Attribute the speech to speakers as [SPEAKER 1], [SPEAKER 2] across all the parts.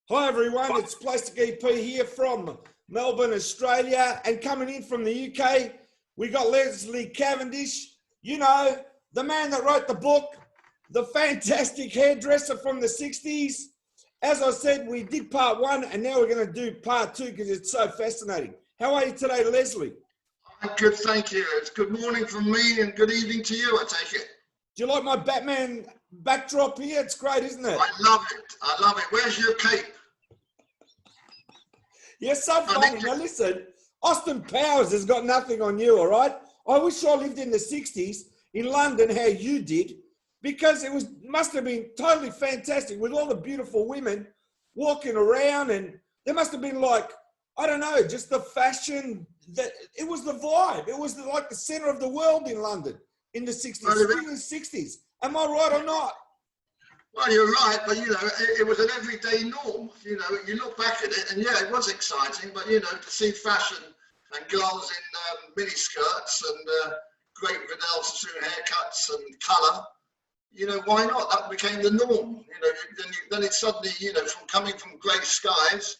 [SPEAKER 1] Hi everyone, it's Plastic EP here from Melbourne, Australia, and coming in from the UK, we got Leslie Cavendish, you know, the man that wrote the book, the fantastic hairdresser from the 60s. As I said, we did part one and now we're going to do part two because it's so fascinating. How are you today, Leslie?
[SPEAKER 2] I'm good, thank you. It's good morning from me and good evening to you, I take it.
[SPEAKER 1] Do you like my Batman backdrop here? It's great, isn't it?
[SPEAKER 2] I love it. I love it. Where's your cape?
[SPEAKER 1] You're so funny. Now listen, Austin Powers has got nothing on you, all right? I wish I lived in the 60s in London how you did, because it must have been totally fantastic with all the beautiful women walking around, and there must have been like, I don't know, just the fashion, that it was the vibe. It was like the center of the world in London in the 60s, in the 60s. Am I right or not?
[SPEAKER 2] Well, you're right, but you know, it was an everyday norm. You know, you look back at it and yeah, it was exciting, but you know, to see fashion and girls in mini skirts and great Vidal Sassoon haircuts and colour, you know, why not? That became the norm. You know, then it suddenly, you know, from coming from grey skies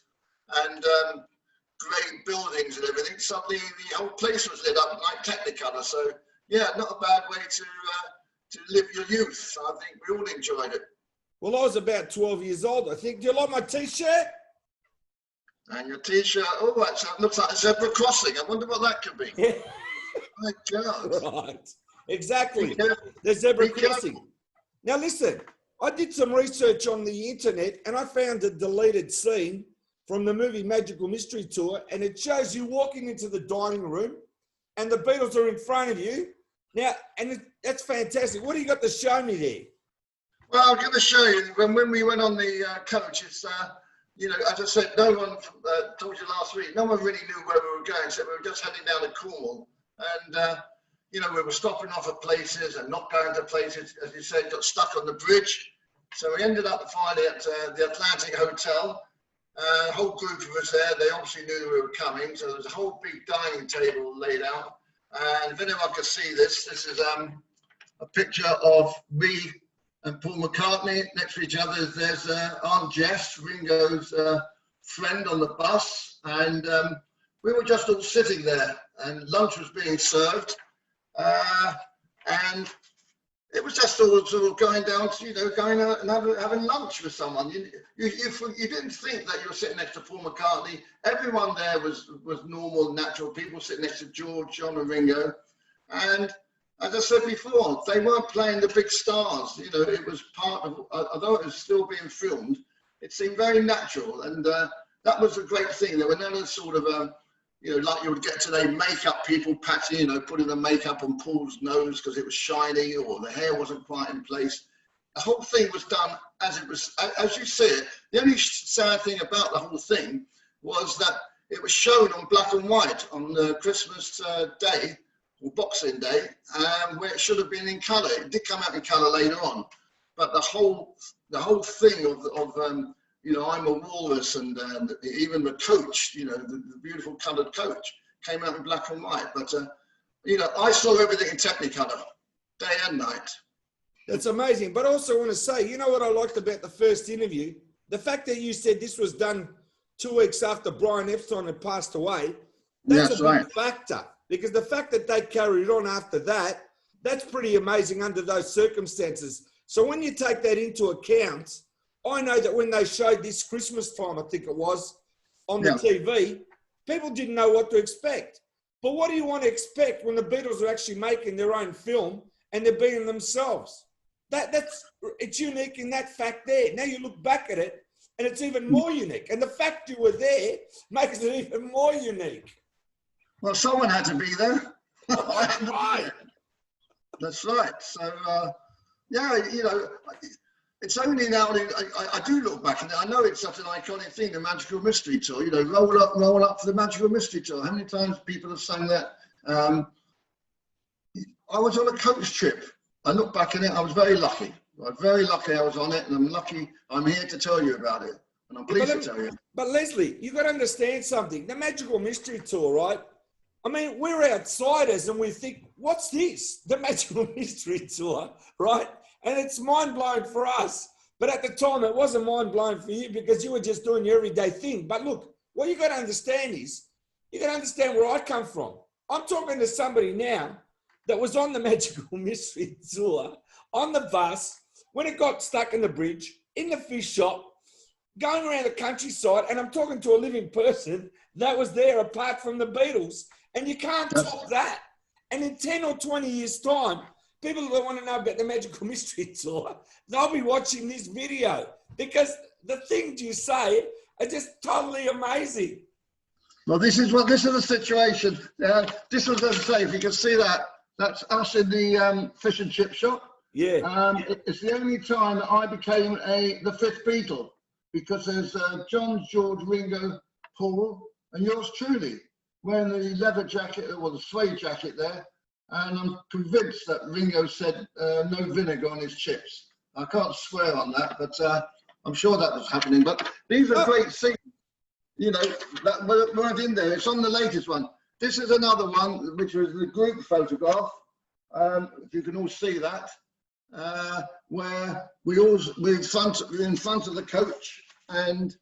[SPEAKER 2] and grey buildings and everything, suddenly the whole place was lit up like Technicolor. So yeah, not a bad way to live your youth. I think we all enjoyed it.
[SPEAKER 1] Well, I was about 12 years old, I think. Do you like my T-shirt?
[SPEAKER 2] And your T-shirt, oh, that looks like a zebra crossing. I wonder what that could be. My God.
[SPEAKER 1] Right, exactly. The zebra crossing. Now, listen, I did some research on the internet and I found a deleted scene from the movie Magical Mystery Tour, and it shows you walking into the dining room and the Beatles are in front of you. Now, and that's fantastic. What do you got to show me there?
[SPEAKER 2] Well, I'm going to show you, when we went on the coach, it's, you know, as I said, no one, told you last week, no one really knew where we were going, so we were just heading down to Cornwall. And, you know, we were stopping off at places and not going to places, as you said, got stuck on the bridge. So we ended up finally at the Atlantic Hotel. A whole group of us there, they obviously knew we were coming, so there was a whole big dining table laid out. And if anyone can see this, this is a picture of me and Paul McCartney next to each other. There's Aunt Jess, Ringo's friend, on the bus, and we were just all sitting there, and lunch was being served, and it was just all sort of going down to, you know, going out and having lunch with someone. You didn't think that you were sitting next to Paul McCartney. Everyone there was normal, natural people sitting next to George, John, and Ringo, and as I said before, they weren't playing the big stars. You know, it was part of, although it was still being filmed, it seemed very natural. And that was a great thing. There were none of the sort of, you know, like you would get today, makeup people patching, you know, putting the makeup on Paul's nose because it was shiny or the hair wasn't quite in place. The whole thing was done as it was, as you see it. The only sad thing about the whole thing was that it was shown on black and white on Christmas Day, or Boxing Day, where it should have been in colour. It did come out in colour later on, but the whole thing of you know, I'm a Walrus, and even the coach, you know, the beautiful coloured coach, came out in black and white. But you know, I saw everything in Technicolor, day and night.
[SPEAKER 1] That's amazing. But also I want to say, you know what I liked about the first interview? The fact that you said this was done 2 weeks after Brian Epstein had passed away. That's a big factor. Because the fact that they carried on after that, that's pretty amazing under those circumstances. So when you take that into account, I know that when they showed this Christmas time, I think it was, on the TV, people didn't know what to expect. But what do you want to expect when the Beatles are actually making their own film and they're being themselves? It's unique in that fact there. Now you look back at it and it's even more unique. And the fact you were there makes it even more unique.
[SPEAKER 2] Well, someone had to be there.
[SPEAKER 1] Right.
[SPEAKER 2] That's right. So, yeah, you know, it's only now, I do look back and I know it's such an iconic thing, the Magical Mystery Tour, you know, roll up for the Magical Mystery Tour. How many times people have sung that? I was on a coach trip. I look back at it, I was very lucky. I was on it, and I'm lucky I'm here to tell you about it. And I'm pleased to tell you.
[SPEAKER 1] But Leslie, you got to understand something. The Magical Mystery Tour, right? I mean, we're outsiders and we think, what's this? The Magical Mystery Tour, right? And it's mind-blowing for us. But at the time, it wasn't mind-blowing for you because you were just doing your everyday thing. But look, what you got to understand is, you got to understand where I come from. I'm talking to somebody now that was on the Magical Mystery Tour, on the bus, when it got stuck in the bridge, in the fish shop, going around the countryside, and I'm talking to a living person that was there apart from the Beatles, and you can't top that. And in 10 or 20 years' time, people that want to know about the Magical Mystery Tour, they'll be watching this video because the things you say are just totally amazing.
[SPEAKER 2] Well, this is the situation. This was, as I say, if you can see that, that's us in the fish and chip shop.
[SPEAKER 1] Yeah.
[SPEAKER 2] It's the only time that I became the fifth Beatle, because there's John, George, Ringo, Paul, and yours truly, wearing the leather jacket, or the suede jacket there. And I'm convinced that Ringo said no vinegar on his chips. I can't swear on that, but I'm sure that was happening. But these are great scenes, you know, that weren't in there. It's on the latest one. This is another one, which was the group photograph. If you can all see that, where we're in front of the coach, and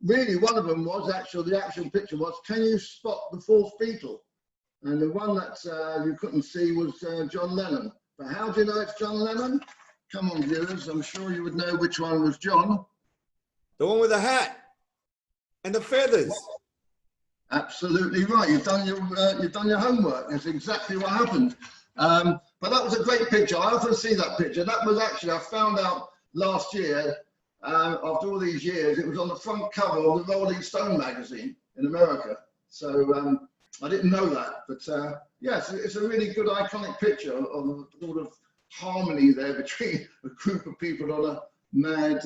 [SPEAKER 2] really one of them was the actual picture was, can you spot the fourth Beatle? And the one that you couldn't see was John Lennon. But how do you know it's John Lennon? Come on, viewers, I'm sure you would know which one was John.
[SPEAKER 1] The one with the hat and the feathers.
[SPEAKER 2] Absolutely right. You've done your homework. That's exactly what happened. But that was a great picture. I often see that picture. That was actually, I found out last year, after all these years, it was on the front cover of the Rolling Stone magazine in America. So I didn't know that, but yes, it's a really good iconic picture of sort of harmony there between a group of people on a mad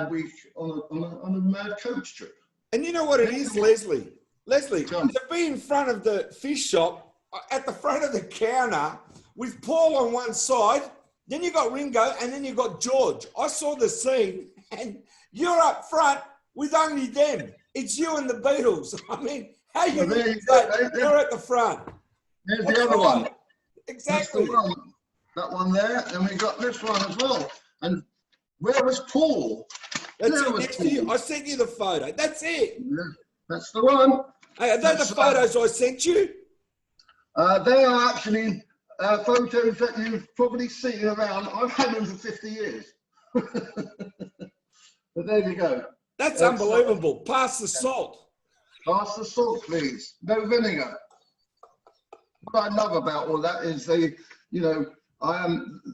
[SPEAKER 2] week on a mad coach trip.
[SPEAKER 1] And you know what it is, Leslie? Leslie, to be in front of the fish shop, at the front of the counter, with Paul on one side, then you got Ringo, and then you got George. I saw the scene, and you're up front with only them. It's you and the Beatles. I mean, how you you're at the front.
[SPEAKER 2] There's the other one.
[SPEAKER 1] Exactly.
[SPEAKER 2] That's the one. That one there, and we got this one as well. And where was Paul?
[SPEAKER 1] That's it next to you. I sent you the photo. That's it.
[SPEAKER 2] Yeah, that's the one.
[SPEAKER 1] Hey, are they the photos I sent you?
[SPEAKER 2] They are actually photos that you've probably seen around. I've had them for 50 years. But there you go.
[SPEAKER 1] That's unbelievable. Pass the salt.
[SPEAKER 2] Pass the salt, please. No vinegar. What I love about all that is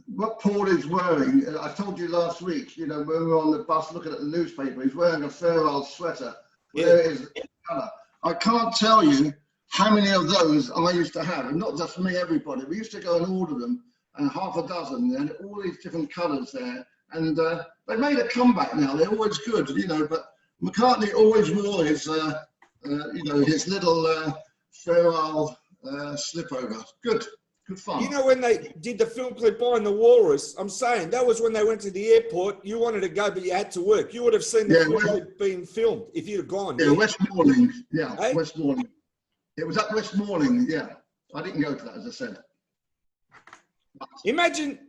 [SPEAKER 2] what Paul is wearing. I told you last week, when we were on the bus looking at the newspaper, he's wearing a Farewell sweater.
[SPEAKER 1] Yeah.
[SPEAKER 2] There is colour. I can't tell you how many of those I used to have, and not just me, everybody. We used to go and order them, and half a dozen, and all these different colours there. And they made a comeback now. They're always good, but McCartney always wore his, his little Farewell slipover. Good fun.
[SPEAKER 1] You know, when they did the film clip on the Walrus, I'm saying that was when they went to the airport. You wanted to go, but you had to work. You would have seen the film clip being filmed if you'd have gone.
[SPEAKER 2] Yeah, Westmoreland. Yeah,
[SPEAKER 1] hey?
[SPEAKER 2] Westmoreland. It was at Westmoreland. Yeah, I didn't go to that, as I said.
[SPEAKER 1] Imagine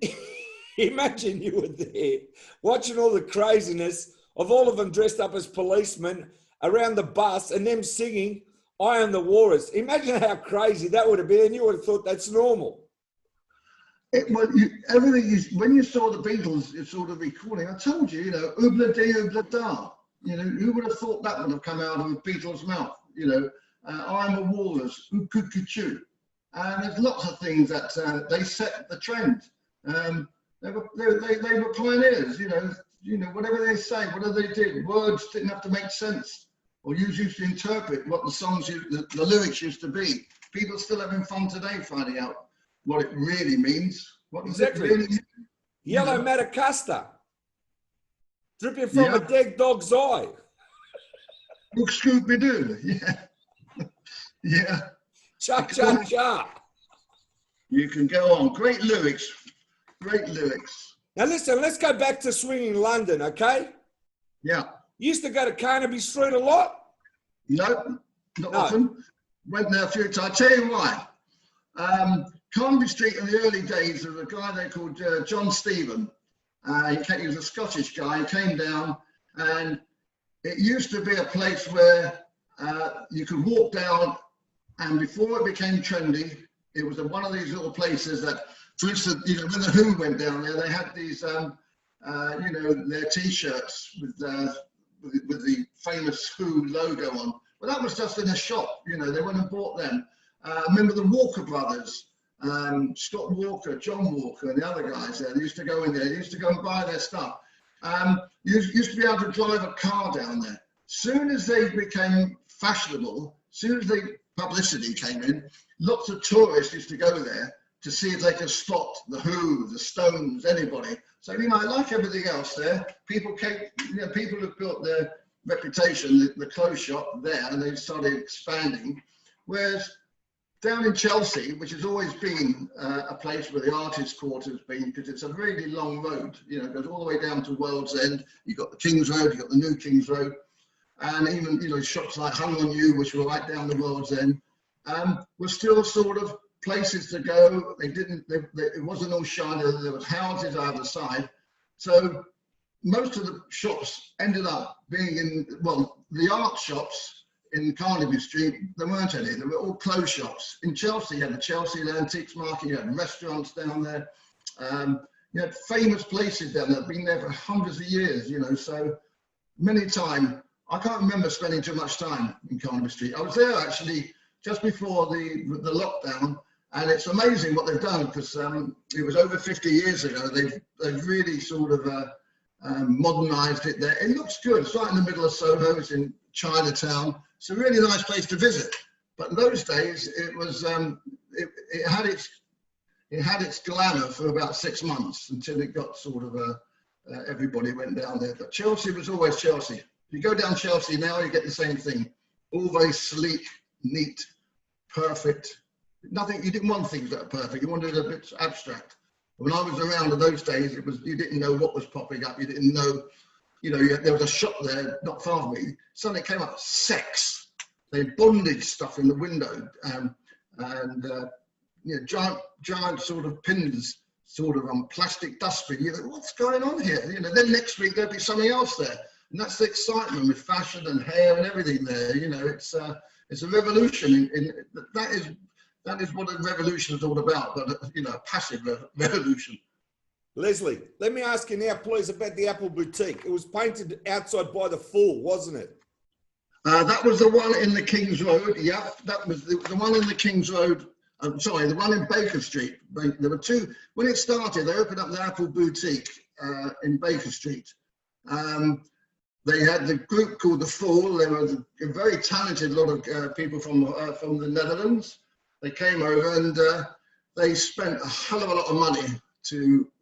[SPEAKER 1] you were there watching all the craziness of all of them dressed up as policemen around the bus and them singing I Am the Walrus. Imagine how crazy that would have been, and you would have thought that's normal.
[SPEAKER 2] When you saw the Beatles, it's sort of recording. I told you, oobla dee, oobla da. Who would have thought that would have come out of a Beatles' mouth? I'm a walrus, choo. And there's lots of things that they set the trend. They were pioneers. Whatever they say, whatever they did, words didn't have to make sense. Or you used to interpret what the songs, the lyrics used to be. People still having fun today finding out what it really means. What does it really mean?
[SPEAKER 1] Yellow Madagascar, dripping from a dead dog's eye.
[SPEAKER 2] Look, Scooby-Doo, yeah. Yeah.
[SPEAKER 1] Cha-cha-cha.
[SPEAKER 2] You can go on. Great lyrics. Great lyrics.
[SPEAKER 1] Now listen, let's go back to swinging London, okay?
[SPEAKER 2] Yeah.
[SPEAKER 1] You used to go to Carnaby Street a lot?
[SPEAKER 2] No, not often. Went there a few times. I'll tell you why. Carnaby Street in the early days, there was a guy there called John Stephen, He was a Scottish guy. He came down, and it used to be a place where you could walk down, and before it became trendy, it was one of these little places that, for instance, you know, when the Who went down there, they had these, you know, their T-shirts with the famous Who logo on. Well, that was just in a shop, you know, they went and bought them. I remember the Walker brothers, Scott Walker, John Walker, and the other guys there. They used to go in there. They used to go and buy their stuff. You used to be able to drive a car down there. Soon as they became fashionable, soon as the publicity came in, lots of tourists used to go there to see if they could spot the Who, the Stones, anybody. So, you know, like everything else there, people came, you know, people have built their reputation, the clothes shop there, and they've started expanding. Whereas down in Chelsea, which has always been a place where the artists' quarter has been, because it's a really long road, you know, it goes all the way down to World's End. You've got the King's Road, you've got the new King's Road, and even, you know, shops like Hung on You, which were right down the World's End, were still sort of places to go. It wasn't all shiny, there was houses either side. So most of the shops ended up being in, well, the art shops in Carnaby Street, there weren't any. They were all clothes shops. In Chelsea, you had the Chelsea Antiques Market, you had restaurants down there. You had famous places down there, been there for hundreds of years, you know, so many times. I can't remember spending too much time in Carnaby Street. I was there actually just before the lockdown, and it's amazing what they've done, because it was over 50 years ago. They've really sort of modernized it there. It looks good. It's right in the middle of Soho. It's in Chinatown. It's a really nice place to visit. But in those days, it was it had its glamour for about 6 months until it got sort of everybody went down there. But Chelsea was always Chelsea. If you go down Chelsea now, you get the same thing. All very sleek, neat, perfect. Nothing. You didn't want things that are perfect. You wanted a bit abstract. When I was around in those days, it was, you didn't know what was popping up. You didn't know. You know, there was a shop there not far from me. Suddenly it came up, sex. They had bondage stuff in the window, and you know, giant sort of pins, sort of on plastic dustbin. You think, what's going on here? You know, then next week there'll be something else there, and that's the excitement with fashion and hair and everything there. You know, it's a revolution. That is what a revolution is all about, but you know, a passive revolution.
[SPEAKER 1] Leslie, let me ask you now, please, about the Apple Boutique. It was painted outside by the Fool, wasn't it?
[SPEAKER 2] That was the one in the King's Road. Yeah, that was the one in the King's Road. I'm sorry, the one in Baker Street. There were two. When it started, they opened up the Apple Boutique in Baker Street. They had the group called the Fool. They were a very talented lot of people from the Netherlands. They came over and they spent a hell of a lot of money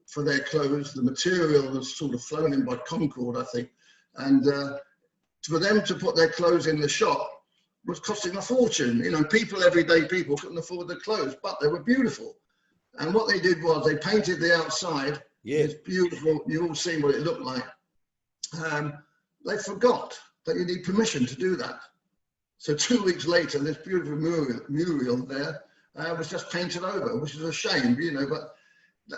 [SPEAKER 2] for their clothes. The material was sort of flown in by Concorde, I think, and for them to put their clothes in the shop was costing a fortune. You know, everyday people couldn't afford the clothes, but they were beautiful. And what they did was they painted the outside. Yeah, it's beautiful. You've all seen what it looked like. They forgot that you need permission to do that. So 2 weeks later, this beautiful mural there was just painted over, which is a shame, you know, but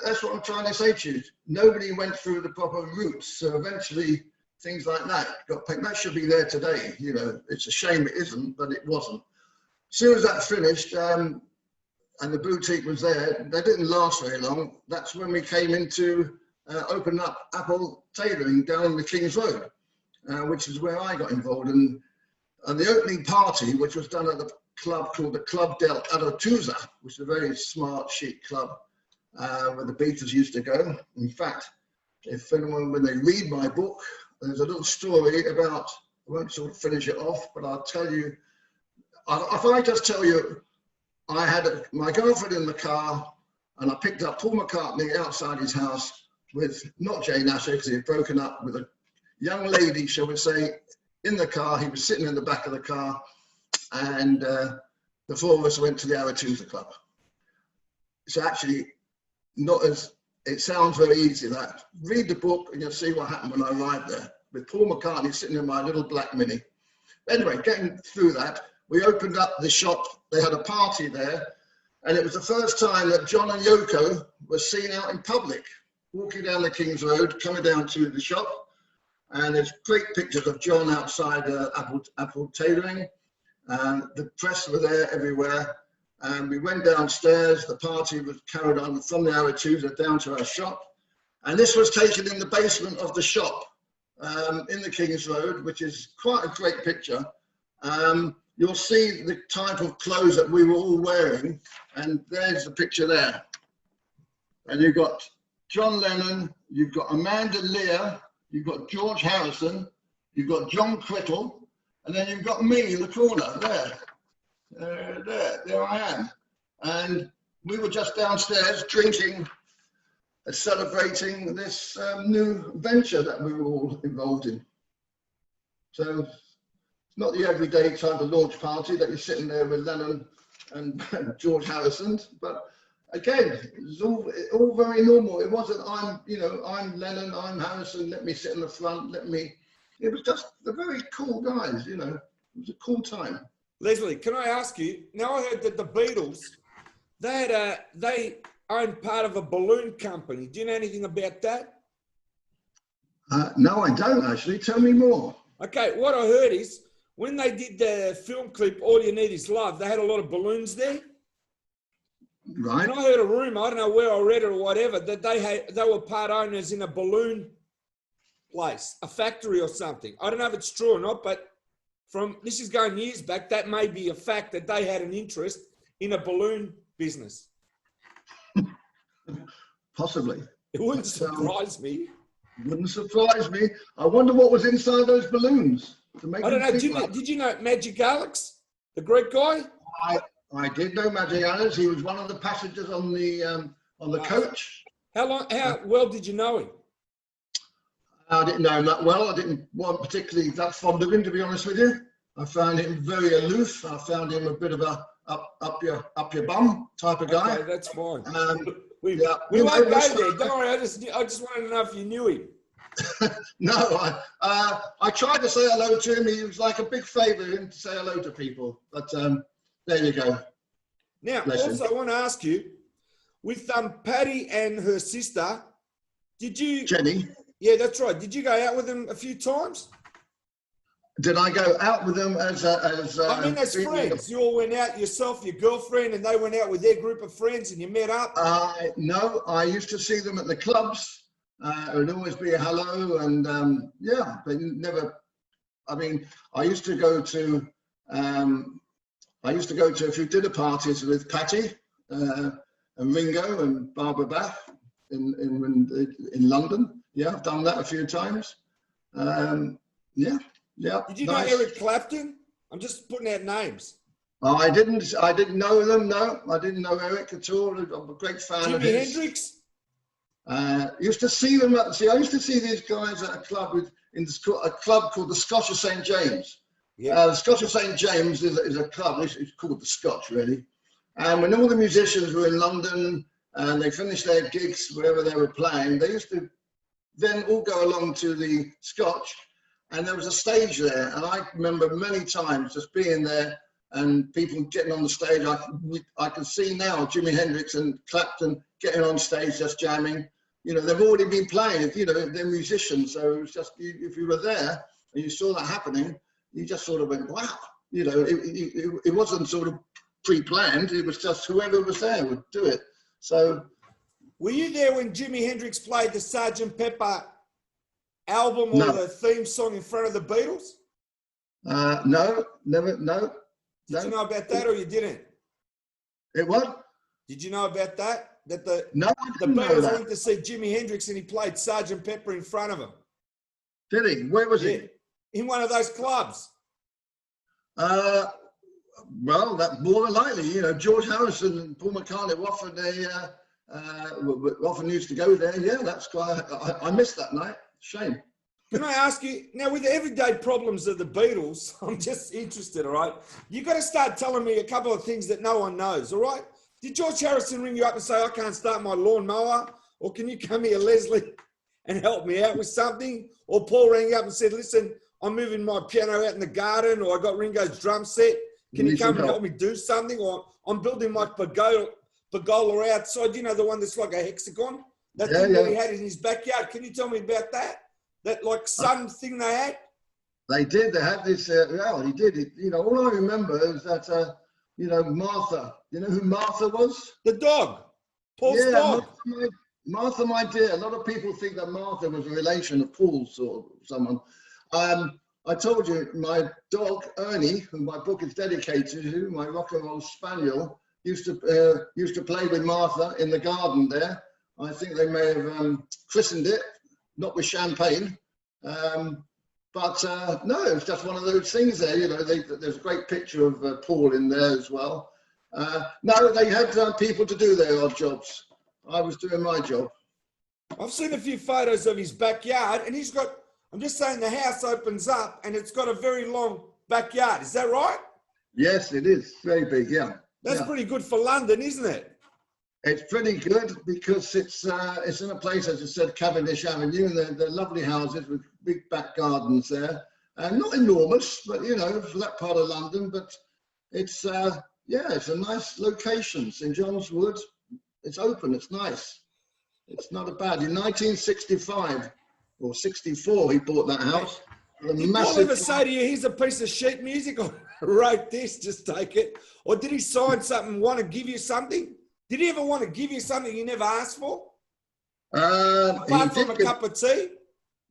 [SPEAKER 2] that's what I'm trying to say to you. Nobody went through the proper routes. So eventually things like that got painted. That should be there today. You know, it's a shame it isn't, but it wasn't. As soon as that finished and the boutique was there, they didn't last very long. That's when we came into opening up Apple Tailoring down the King's Road, which is where I got involved. And the opening party, which was done at the club called the Club del Arotuza, which is a very smart, chic club, where the Beatles used to go. In fact, if anyone, when they read my book, there's a little story about, I won't sort of finish it off, but I'll tell you, if I just tell you, I had my girlfriend in the car and I picked up Paul McCartney outside his house with, not Jane Asher, because he had broken up, with a young lady, shall we say, in the car. He was sitting in the back of the car, and the four of us went to the Arotuza Club. It's actually not as, it sounds very easy, that. Read the book and you'll see what happened when I arrived there, with Paul McCartney sitting in my little black Mini. Anyway, getting through that, we opened up the shop. They had a party there, and it was the first time that John and Yoko were seen out in public. walking down the King's Road, coming down to the shop, and there's great pictures of John outside Apple Tailoring. The press were there everywhere. And we went downstairs. The party was carried on from the Aretusa down to our shop. And this was taken in the basement of the shop in the King's Road, which is quite a great picture. You'll see the type of clothes that we were all wearing. And there's the picture there. And you've got John Lennon, you've got Amanda Lear, you've got George Harrison, you've got John Criddle, and then you've got me in the corner there. There I am. And we were just downstairs drinking, celebrating this new venture that we were all involved in. So it's not the everyday type of launch party that you're sitting there with Lennon and George Harrison, but again, it was all very normal. It wasn't, I'm Lennon, I'm Harrison, let me sit in the front, it was just the very cool guys, It was a cool time.
[SPEAKER 1] Leslie, can I ask you, now I heard that the Beatles, they owned part of a balloon company. Do you know anything about that?
[SPEAKER 2] No, I don't actually. Tell me more.
[SPEAKER 1] Okay, what I heard is when they did the film clip, All You Need Is Love, they had a lot of balloons there.
[SPEAKER 2] Right.
[SPEAKER 1] And I heard a rumor, I don't know where I read it or whatever, that they were part owners in a balloon place, a factory or something. I don't know if it's true or not, but this is going years back, that may be a fact that they had an interest in a balloon business.
[SPEAKER 2] Possibly.
[SPEAKER 1] It wouldn't surprise me.
[SPEAKER 2] Wouldn't surprise me. I wonder what was inside those balloons.
[SPEAKER 1] I don't know. Did you know Magic Alex, the Greek guy?
[SPEAKER 2] I did know Magic Alex. He was one of the passengers on the coach.
[SPEAKER 1] How well did you know him?
[SPEAKER 2] I didn't know him that well. I didn't want particularly that fond of him, to be honest with you. I found him very aloof. I found him a bit of a up your bum type of guy.
[SPEAKER 1] Okay, that's fine. We
[SPEAKER 2] yeah,
[SPEAKER 1] won't go there. Don't worry. I just wanted to know if you knew him.
[SPEAKER 2] No, I tried to say hello to him. He was like a big favour to say hello to people. But there you go.
[SPEAKER 1] Now, also, I want to ask you, with Patty and her sister, did you...
[SPEAKER 2] Jenny?
[SPEAKER 1] Yeah, that's right. Did you go out with them a few times?
[SPEAKER 2] Did I go out with them as
[SPEAKER 1] I mean, as friends. You all went out, yourself, your girlfriend, and they went out with their group of friends and you met up?
[SPEAKER 2] No, I used to see them at the clubs. It would always be a hello and yeah, but never... I mean, I used to go to a few dinner parties with Patty and Ringo and Barbara Bach in London. Yeah, I've done that a few times. Yeah.
[SPEAKER 1] Did you know Eric Clapton? I'm just putting out names.
[SPEAKER 2] Oh, I didn't know them. No, I didn't know Eric at all. I'm a great fan of his.
[SPEAKER 1] Jimi Hendrix?
[SPEAKER 2] Used to see them. I used to see these guys at a club a club called the Scotch of St. James.
[SPEAKER 1] Yeah.
[SPEAKER 2] The Scotch of St. James is a club. It's called the Scotch, really. And when all the musicians were in London and they finished their gigs wherever they were playing, they used to then all go along to the Scotch, and there was a stage there. And I remember many times just being there and people getting on the stage. I can see now Jimi Hendrix and Clapton getting on stage just jamming. You know, they've already been playing. You know, they're musicians, so it was just if you were there and you saw that happening, you just sort of went, wow. You know, it wasn't sort of pre-planned. It was just whoever was there would do it. So.
[SPEAKER 1] Were you there when Jimi Hendrix played the Sgt. Pepper album or the theme song in front of the Beatles?
[SPEAKER 2] No, never, no.
[SPEAKER 1] Did you know about that or you didn't?
[SPEAKER 2] It what?
[SPEAKER 1] Did you know about that? That the
[SPEAKER 2] Beatles
[SPEAKER 1] went to see Jimi Hendrix and he played Sgt. Pepper in front of him.
[SPEAKER 2] Did he? Where was he?
[SPEAKER 1] In one of those clubs.
[SPEAKER 2] Well, that more than likely, you know, George Harrison and Paul McCartney often used to go there. Yeah, that's quite. I missed that night. Shame.
[SPEAKER 1] Can I ask you now, with the everyday problems of the Beatles? I'm just interested. All right, you got to start telling me a couple of things that no one knows. All right. Did George Harrison ring you up and say, "I can't start my lawnmower," or "Can you come here, Leslie, and help me out with something?" Or Paul rang you up and said, "Listen, I'm moving my piano out in the garden," or "I got Ringo's drum set. Can you come and help me do something?" Or "I'm building my pergola outside, you know, the one that's like a hexagon. That thing that he had in his backyard. Can you tell me about that? That like sun thing they had?
[SPEAKER 2] They did. They had this. Well, he did. All I remember is that, Martha. You know who Martha was?
[SPEAKER 1] The dog. Paul's dog.
[SPEAKER 2] Martha, my dear. A lot of people think that Martha was a relation of Paul's or someone. I told you, my dog Ernie, who my book is dedicated to, my rock and roll spaniel, used to play with Martha in the garden there. I think they may have christened it, not with champagne. But no, it's just one of those things there. There's a great picture of Paul in there as well. No, they had people to do their odd jobs. I was doing my job.
[SPEAKER 1] I've seen a few photos of his backyard, and he's got, I'm just saying, the house opens up and it's got a very long backyard. Is that right?
[SPEAKER 2] Yes, it is. Very big, yeah.
[SPEAKER 1] That's pretty good for London, isn't it?
[SPEAKER 2] It's pretty good because it's in a place, as I said, Cavendish Avenue, and they're lovely houses with big back gardens there. Not enormous, but, for that part of London, but it's, it's a nice location. St. John's Wood, it's open, it's nice. It's not a bad. In 1965 or 64, he bought that house.
[SPEAKER 1] Did Paul ever say to you, here's a piece of sheet music, or wrote this, just take it? Or did he sign something, want to give you something? Did he ever want to give you something you never asked for? Apart from a cup of tea?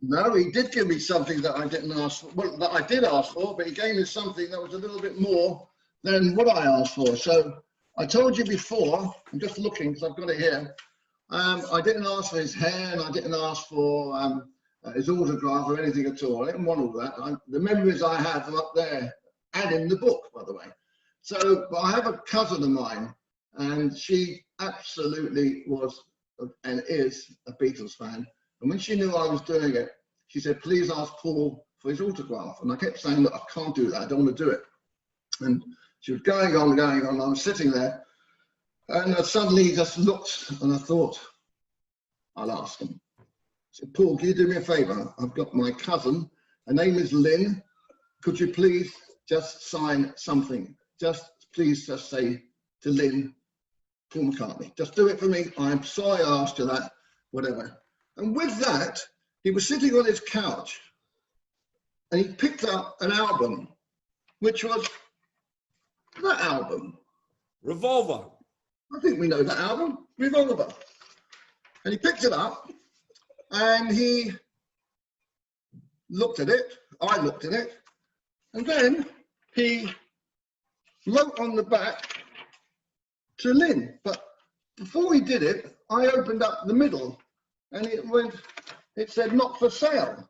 [SPEAKER 2] No, he did give me something that I didn't ask for. Well, that I did ask for, but he gave me something that was a little bit more than what I asked for. So I told you before, I'm just looking because I've got it here. I didn't ask for his hair, and I didn't ask for his autograph or anything at all. I didn't want all that. The memories I have are up there and in the book, by the way. So but I have a cousin of mine, and she absolutely was and is a Beatles fan. And when she knew I was doing it, she said, please ask Paul for his autograph. And I kept saying, look, I can't do that. I don't want to do it. And she was going on. I was sitting there, and I suddenly just looked, and I thought, I'll ask him. I said, Paul, can you do me a favor? I've got my cousin. Her name is Lynn. Could you please just sign something? Please just say to Lynn, Paul McCartney. Just do it for me. I'm sorry I asked you that, whatever. And with that, he was sitting on his couch, and he picked up an album, which was that album.
[SPEAKER 1] Revolver.
[SPEAKER 2] I think we know that album, Revolver. And he picked it up, and he looked at it. I looked at it. And then he wrote on the back to Lynn. But before he did it, I opened up the middle, and it said not for sale.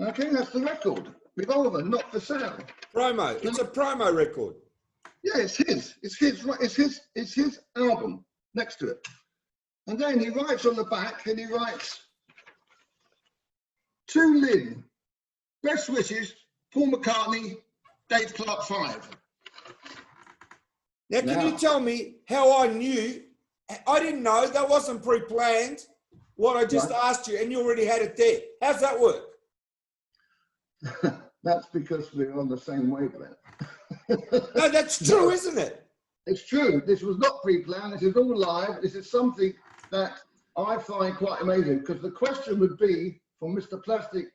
[SPEAKER 2] Okay, that's the record. Revolver, not for sale.
[SPEAKER 1] Promo. It's a promo record.
[SPEAKER 2] Yeah, it's his. It's his album next to it. And then he writes on the back, and he writes, to Lynn, best wishes, Paul McCartney, Dave Clark 5.
[SPEAKER 1] Now, can you tell me how I knew? I didn't know. That wasn't pre-planned, what I just asked you, and you already had it there. How's that work?
[SPEAKER 2] That's because we're on the same wavelength.
[SPEAKER 1] No, that's true, isn't it?
[SPEAKER 2] It's true. This was not pre-planned. This is all live. This is something that I find quite amazing, because the question would be from Mr. Plastic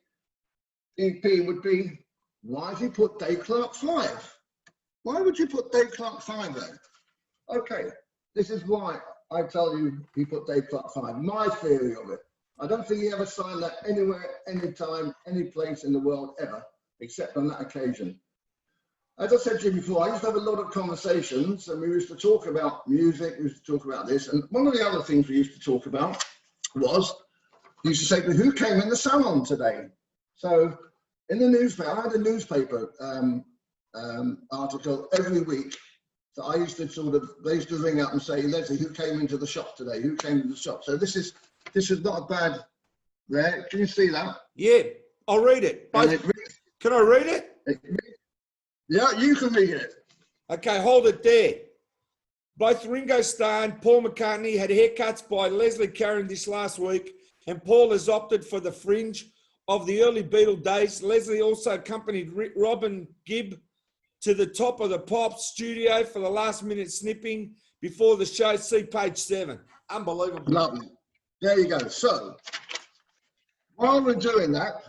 [SPEAKER 2] EP would be, why has he put Dave Clark 5? Why would you put Dave Clark 5 there? Okay, this is why I tell you he put Dave Clark 5. My theory of it. I don't think he ever signed that anywhere, anytime, any place in the world ever, except on that occasion. As I said to you before, I used to have a lot of conversations, and we used to talk about music, we used to talk about this, and one of the other things we used to talk about was, he used to say, who came in the salon today? So in the newspaper, I had a newspaper article every week. So I used to they used to ring up and say, Leslie, who came into the shop today? Who came into the shop? So this is not a bad, there. Can you see that?
[SPEAKER 1] Yeah, I'll read it. Can I read it?
[SPEAKER 2] Yeah, you can read it.
[SPEAKER 1] Okay, hold it there. Both Ringo Starr and Paul McCartney had haircuts by Leslie Cavendish last week, and Paul has opted for the fringe of the early Beatle days. Leslie also accompanied Robin Gibb to the top of the Pop studio for the last minute snipping before the show. See page 7. Unbelievable.
[SPEAKER 2] there you go. So while we're doing that,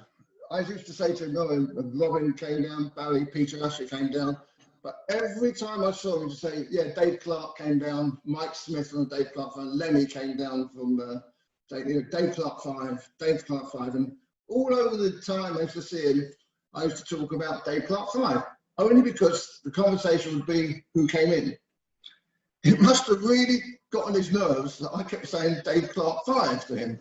[SPEAKER 2] I used to say to Robin came down, Barry, Peter Usher came down, but every time I saw him to say, yeah, Dave Clark came down, Mike Smith from Dave Clark 5, Lemmy came down from Dave Clark 5, Dave Clark 5, and all over the time I used to see him, I used to talk about Dave Clark 5, only because the conversation would be who came in. It must have really got on his nerves that I kept saying Dave Clark 5 to him.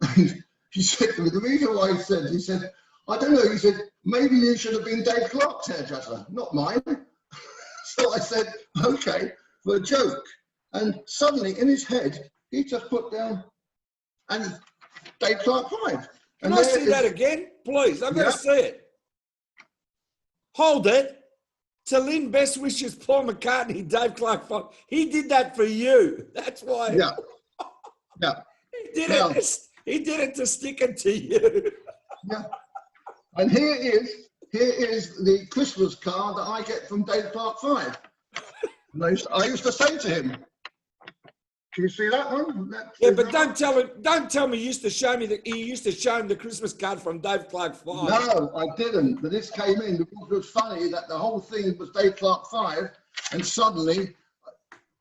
[SPEAKER 2] And he said to me, the reason why he said, I don't know, he said, maybe you should have been Dave Clark's hairdresser, not mine. So I said, okay, for a joke. And suddenly in his head, he just put down, and Dave Clark 5.
[SPEAKER 1] Can I see that again, please? I've got to see it. Hold it. To Lynn, best wishes, Paul McCartney, Dave Clark 5. He did that for you. That's why.
[SPEAKER 2] Yeah. Yeah.
[SPEAKER 1] He did it to stick it to you.
[SPEAKER 2] Yeah. And here is the Christmas card that I get from Dave Clark 5. And I used to say to him, can you see that one?
[SPEAKER 1] But don't tell me you used to show me that he used to show him the Christmas card from Dave Clark 5.
[SPEAKER 2] No, I didn't. But this came in. It was funny that the whole thing was Dave Clark 5, and suddenly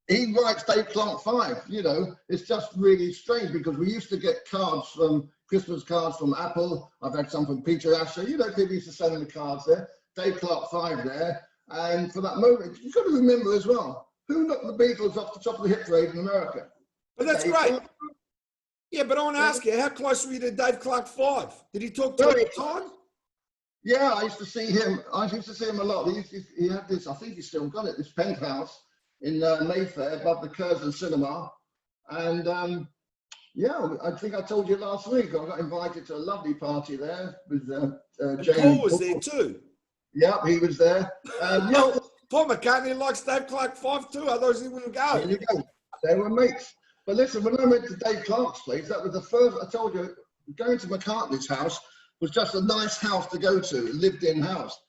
[SPEAKER 2] he writes Dave Clark 5. You know, it's just really strange because we used to get Christmas cards from Apple. I've had some from Peter Asher. You know, people used to send me the cards there. Dave Clark 5 there. And for that moment, you've got to remember as well, who knocked the Beatles off the top of the hit parade in America?
[SPEAKER 1] But that's great. Yeah, but I want to ask you, how close were you to Dave Clark 5? Did he talk to you all the time?
[SPEAKER 2] Yeah, I used to see him. I used to see him a lot. He had this, I think he's still got it, this penthouse in Mayfair above the Curzon Cinema. And yeah, I think I told you last week, I got invited to a lovely party there with James.
[SPEAKER 1] Paul was there too.
[SPEAKER 2] Yeah, he was there.
[SPEAKER 1] Paul McCartney likes Dave Clark 5 too, otherwise he wouldn't go.
[SPEAKER 2] There you go. They were mates. But listen, when I went to Dave Clark's place, that was the first, I told you, going to McCartney's house was just a nice house to go to, a lived-in house.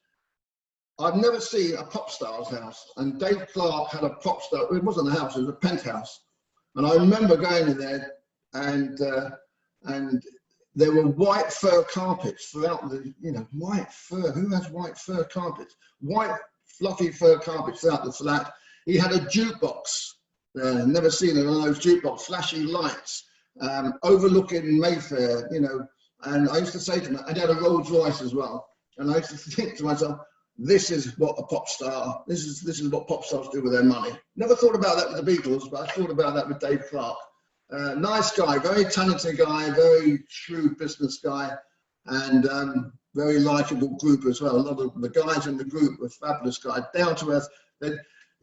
[SPEAKER 2] I've never seen a pop star's house, and Dave Clark had a pop star. It wasn't a house; it was a penthouse. And I remember going in there, and there were white fur carpets throughout the, white fur. Who has white fur carpets? White fluffy fur carpets throughout the flat. He had a jukebox. Never seen it on those jukebox, flashy lights, overlooking Mayfair, and I used to say to him, I had a Rolls Royce as well. And I used to think to myself, this is what a pop star, this is what pop stars do with their money. Never thought about that with the Beatles, but I thought about that with Dave Clark. Nice guy, very talented guy, very shrewd business guy, and very likable group as well. A lot of the guys in the group were fabulous guys, down to earth.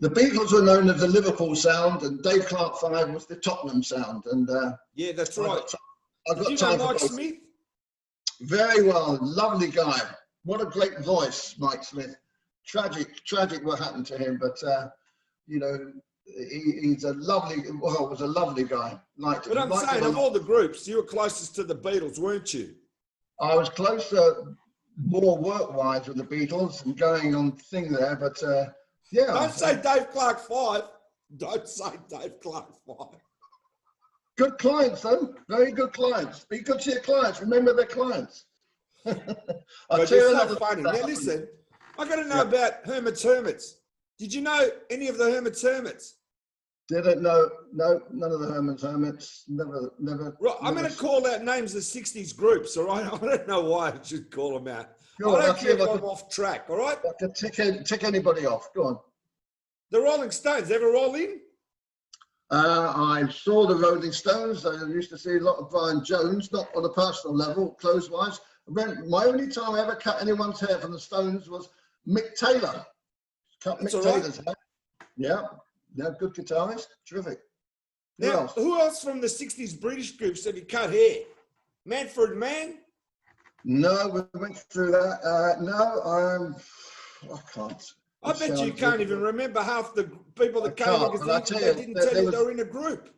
[SPEAKER 2] The Beatles were known as the Liverpool sound, and Dave Clark 5 was the Tottenham sound. And
[SPEAKER 1] yeah, that's right.
[SPEAKER 2] Did you know Mike Smith? Very well, lovely guy. What a great voice, Mike Smith. Tragic what happened to him, but he's a was a lovely guy. Liked it.
[SPEAKER 1] But I'm saying, of all the groups, you were closest to the Beatles, weren't you?
[SPEAKER 2] I was closer, more work-wise with the Beatles and going on thing there, but yeah.
[SPEAKER 1] Don't say Dave Clark 5. Don't say Dave Clark 5.
[SPEAKER 2] Good clients, though. Very good clients. Be good to your clients. Remember their clients.
[SPEAKER 1] But it's so funny. Now listen, I got to know about Hermit's Hermits. Did you know any of the Hermit's Hermits?
[SPEAKER 2] Didn't know. No, none of the Hermit's Hermits. Never.
[SPEAKER 1] Right, I'm going to call out names of 60s groups, all right? I don't know why I should call them out.
[SPEAKER 2] Go on,
[SPEAKER 1] I don't care if I'm off track, all right?
[SPEAKER 2] I can tick anybody off. Go on.
[SPEAKER 1] The Rolling Stones, ever roll in?
[SPEAKER 2] I saw the Rolling Stones. I used to see a lot of Brian Jones, not on a personal level, clothes-wise. My only time I ever cut anyone's hair from the Stones was Mick Taylor. Cut Mick Taylor's hair. Yeah, good guitarist. Terrific.
[SPEAKER 1] Who else from the 60s British groups have you cut hair? Manfred Mann?
[SPEAKER 2] No, we went through that. No, I can't.
[SPEAKER 1] I bet you can't even remember half the people that came because they didn't tell you they were in a group.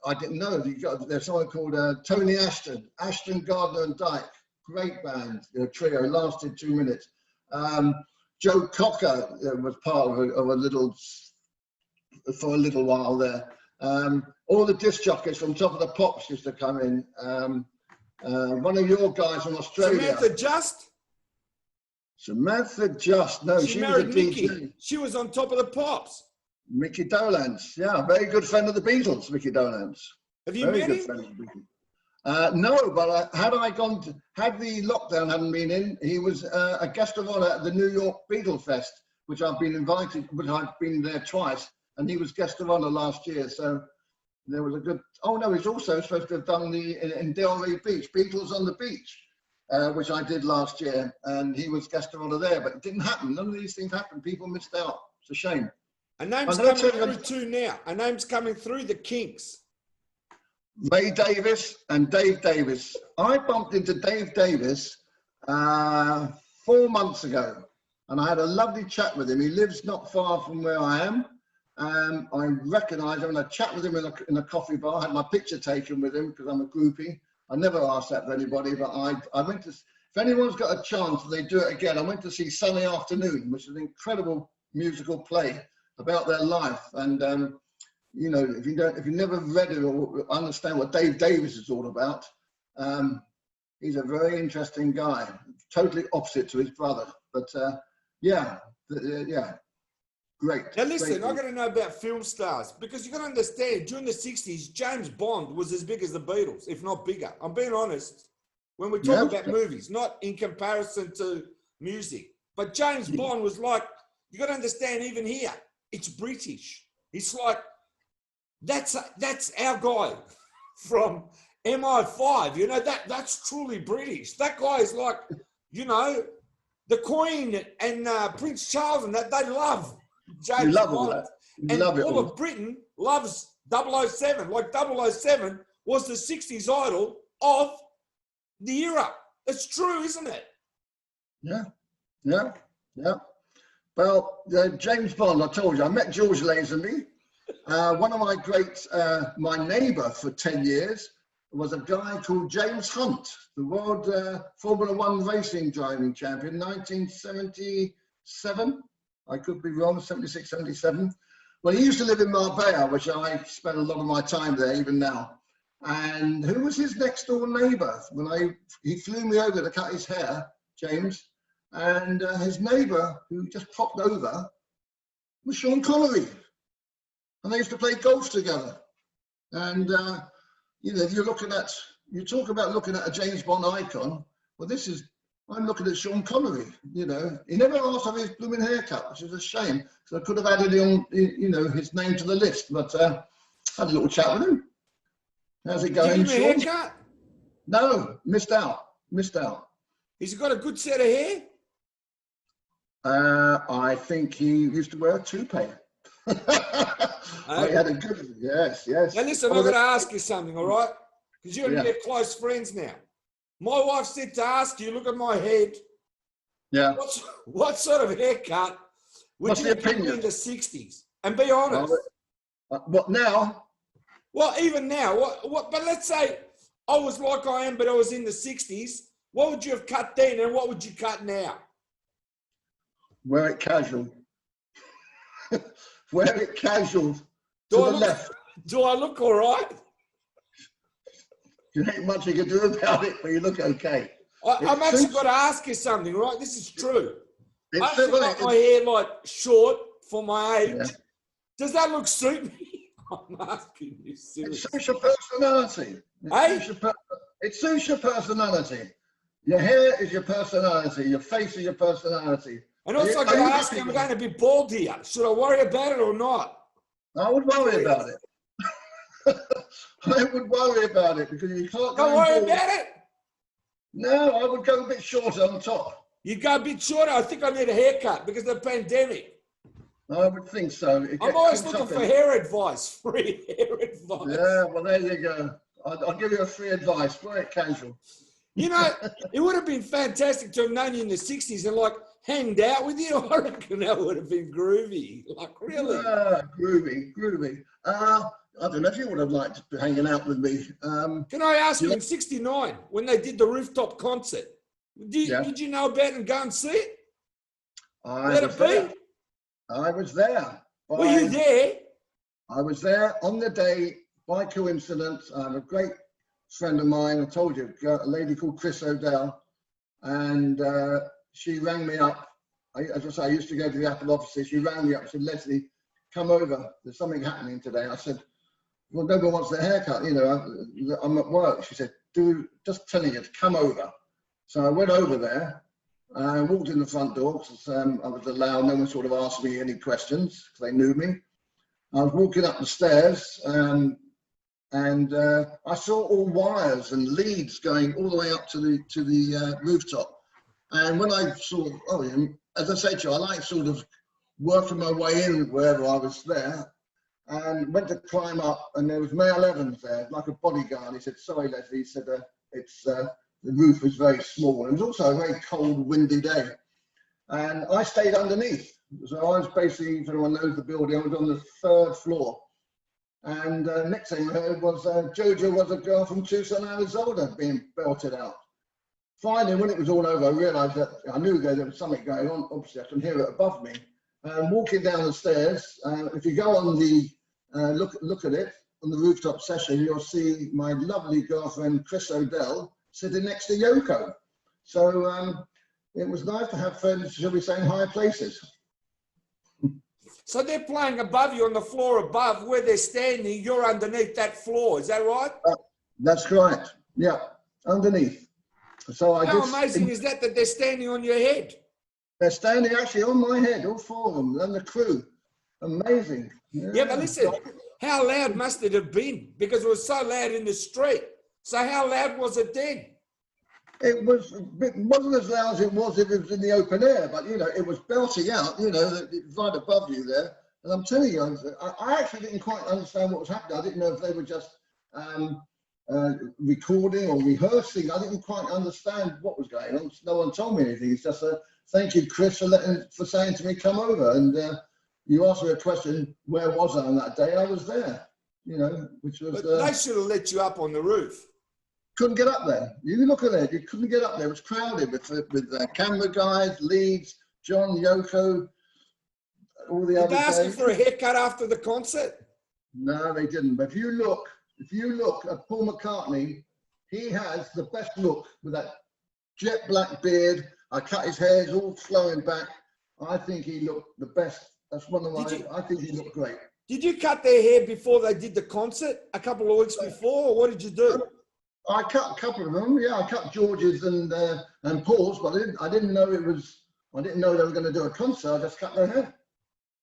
[SPEAKER 2] I didn't know. There's someone called Tony Ashton, Gardner and Dyke. Great band, trio, lasted 2 minutes. Joe Cocker was part of a little while there. all the disc jockeys from Top of the Pops used to come in. One of your guys from Australia. Samantha Just. No, she was a
[SPEAKER 1] Mickey.
[SPEAKER 2] DJ.
[SPEAKER 1] She was on Top of the Pops.
[SPEAKER 2] Mickey Dolenz. Yeah, very good friend of the Beatles, Mickey Dolenz.
[SPEAKER 1] Have you met him?
[SPEAKER 2] Friend of the Beatles. No, but had the lockdown hadn't been in, he was a guest of honor at the New York Beatles Fest, which I've been invited, which I've been there twice, and he was guest of honor last year. So there was a good. Oh no, he's also supposed to have done in Delray Beach, Beatles on the Beach, which I did last year, and he was guest of honor there. But it didn't happen. None of these things happened. People missed out. It's a shame.
[SPEAKER 1] A name's coming through too now. A name's coming through, the Kinks.
[SPEAKER 2] Ray Davis and Dave Davis. I bumped into Dave Davis 4 months ago, and I had a lovely chat with him. He lives not far from where I am. I recognise him, and I chat with him in a coffee bar. I had my picture taken with him because I'm a groupie. I never asked that of anybody, but I went to. If anyone's got a chance, they do it again. I went to see Sunny Afternoon, which is an incredible musical play about their life. And you know, if you never read it or understand what Dave Davis is all about, he's a very interesting guy. Totally opposite to his brother, but yeah. Great.
[SPEAKER 1] Now listen,
[SPEAKER 2] great.
[SPEAKER 1] I got to know about film stars, because you got to understand, during the 60s, James Bond was as big as the Beatles, if not bigger. I'm being honest. When we talk about movies, not in comparison to music, but James Bond was like, you got to understand, even here, it's British. It's like, that's our guy from MI5. You know, that's truly British. That guy is like, you know, the Queen and Prince Charles, and that they love James Bond. And all of Britain loves 007. Like 007 was the 60s idol of the era. It's true, isn't it?
[SPEAKER 2] Yeah. Well, James Bond, I told you, I met George Lazenby. One of my great, my neighbour for 10 years was a guy called James Hunt, the world Formula One racing driving champion, 1977. I could be wrong, 76, 77. Well, he used to live in Marbella, which I spent a lot of my time there, even now. And who was his next door neighbour? He flew me over to cut his hair, James, and his neighbour, who just popped over, was Sean Connery. And they used to play golf together. And, you know, you talk about looking at a James Bond icon. Well, I'm looking at Sean Connery, you know. He never asked for his blooming haircut, which is a shame, because I could have added on, you know, his name to the list. But I had a little chat with him. How's it going,
[SPEAKER 1] Did you give him a haircut?
[SPEAKER 2] No, missed out.
[SPEAKER 1] He's got a good set of hair?
[SPEAKER 2] I think he used to wear a toupee. I had a good, yes.
[SPEAKER 1] Now listen, I've got to ask you something, all right? Because you and me are close friends now. My wife said to ask you, look at my head.
[SPEAKER 2] Yeah.
[SPEAKER 1] What sort of haircut would you have in the 60s? And be honest.
[SPEAKER 2] What now?
[SPEAKER 1] Well, even now, but let's say I was like I am, but I was in the 60s. What would you have cut then, and what would you cut now?
[SPEAKER 2] Wear it casual. Wear it casual to the left.
[SPEAKER 1] Do I look all right?
[SPEAKER 2] There ain't much you can do about it, but you look okay.
[SPEAKER 1] I'm actually got to ask you something, right? This is true. I actually got my hair like short for my age. Yeah. Does that look suit me? I'm asking you seriously.
[SPEAKER 2] It suits your personality. It suits your personality. Your hair is your personality. Your face is your personality.
[SPEAKER 1] And also, I'm going to be bald here. Should I worry about it or not?
[SPEAKER 2] I would worry about it. I would worry about it because you can't.
[SPEAKER 1] Don't worry about it?
[SPEAKER 2] No, I would go a bit shorter on top.
[SPEAKER 1] You go a bit shorter? I think I need a haircut because of the pandemic.
[SPEAKER 2] I would think so.
[SPEAKER 1] I'm always looking for hair advice, free hair advice.
[SPEAKER 2] Yeah, well, there you go. I'll give you a free advice. Wear it casual.
[SPEAKER 1] You know, it would have been fantastic to have known you in the 60s and like hanged out with you. I reckon that would have been groovy. Like, really?
[SPEAKER 2] Groovy. I don't know if you would have liked hanging out with me.
[SPEAKER 1] Can I ask you, in '69, when they did the rooftop concert, did you know about it and go and see it?
[SPEAKER 2] I was there.
[SPEAKER 1] Were you there?
[SPEAKER 2] I was there on the day by coincidence, I have a great friend of mine, I told you, a lady called Chris O'Dell, and she rang me up. As I say, I used to go to the Apple offices. She rang me up and said, Leslie, come over. There's something happening today. I said, well, nobody wants their haircut. You know, I'm at work. She said, just telling you to come over. So I went over there. I walked in the front door because I was allowed. No one sort of asked me any questions because they knew me. I was walking up the stairs and I saw all wires and leads going all the way up to the rooftop. And when I saw, as I say to you, I like sort of working my way in wherever I was there, and went to climb up, and there was Male Evans there, like a bodyguard. He said, sorry, Leslie, he said, the roof was very small. It was also a very cold, windy day. And I stayed underneath. So I was basically, if anyone knows the building, I was on the 3rd floor. And next thing I heard was Jojo was a girl from Tucson, Arizona being belted out. Finally, when it was all over, I realised that I knew there was something going on. Obviously, I can hear it above me. Walking down the stairs, if you go on the look at it on the rooftop session, you'll see my lovely girlfriend Chris O'Dell sitting next to Yoko. So it was nice to have friends, shall we say, in higher places.
[SPEAKER 1] So they're playing above you on the floor above where they're standing. You're underneath that floor. Is that right?
[SPEAKER 2] That's correct. Yeah, underneath. So
[SPEAKER 1] How amazing is that they're standing on your head?
[SPEAKER 2] They're standing actually on my head, all 4 of them, and the crew. Amazing.
[SPEAKER 1] Yeah, but listen, how loud must it have been? Because it was so loud in the street. So how loud was it then?
[SPEAKER 2] It wasn't as loud as it was if it was in the open air, but, you know, it was belting out, you know, right above you there. And I'm telling you, I actually didn't quite understand what was happening. I didn't know if they were just recording or rehearsing. I didn't quite understand what was going on. No one told me anything. It's just thank you, Chris, for saying to me, come over. And you asked me a question, where was I on that day? I was there, you know, which was...
[SPEAKER 1] But they should have let you up on the roof.
[SPEAKER 2] Couldn't get up there. You look at it, you couldn't get up there. It was crowded with camera guys, leads, John, Yoko, all the others.
[SPEAKER 1] Did they ask you for a haircut after the concert?
[SPEAKER 2] No, they didn't. But if you look at Paul McCartney, he has the best look with that jet black beard. I cut his hair, it's all flowing back. I think he looked the best. That's one of my, I think he looked great.
[SPEAKER 1] Did you cut their hair before they did the concert, a couple of weeks before, or what did you do?
[SPEAKER 2] I cut a couple of them. Yeah, I cut George's and Paul's, but I didn't know it was. I didn't know they were going to do a concert. I just cut their hair.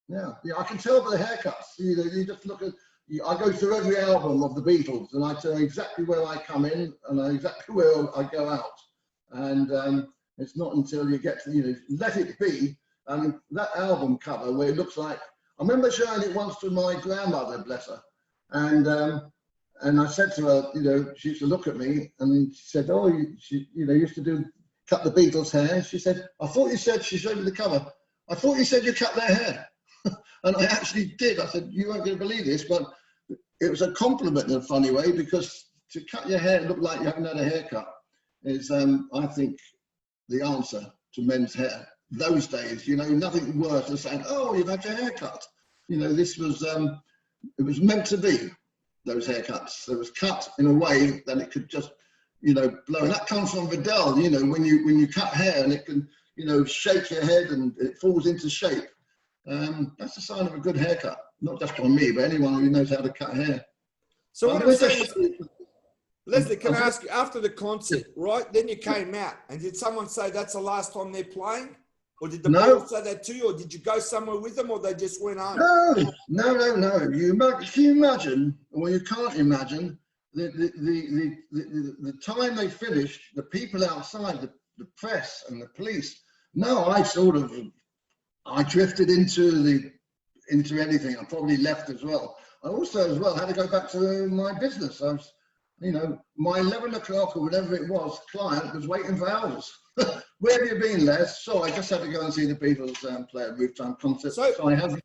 [SPEAKER 2] Yeah, I can tell by the haircuts. You just look at. I go through every album of the Beatles, and I tell exactly where I come in and exactly where I go out. And it's not until you get to Let It Be, and that album cover where it looks like. I remember showing it once to my grandmother, bless her, and I said to her, she used to look at me and she said, oh, she used to cut the Beatles' hair. She said, I thought you said, she showed me the cover, I thought you said you cut their hair. And I actually did. I said, you weren't going to believe this, but it was a compliment in a funny way, because to cut your hair and look like you haven't had a haircut is, I think, the answer to men's hair. Those days, nothing worse than saying, oh, you've had your hair cut. This was, it was meant to be. Those haircuts. It was cut in a way that it could just, blow. And that comes from Vidal, when you cut hair and it can, shake your head and it falls into shape. That's a sign of a good haircut. Not just on me, but anyone who knows how to cut hair.
[SPEAKER 1] So what I'm saying is, Leslie, can I ask you, after the concert, right, then you came out, and did someone say that's the last time they're playing? Or did the Beatles say that to you, or did you go somewhere with them, or they just went home?
[SPEAKER 2] No. Can you imagine, or you can't imagine, the time they finished, the people outside, the press and the police. No, I drifted into anything. I probably left as well. I also had to go back to my business. I was, my 11 o'clock or whatever it was, client was waiting for hours. Where have you been, Les? So I just had to go and see the Beatles play a rooftime concert. So I
[SPEAKER 1] can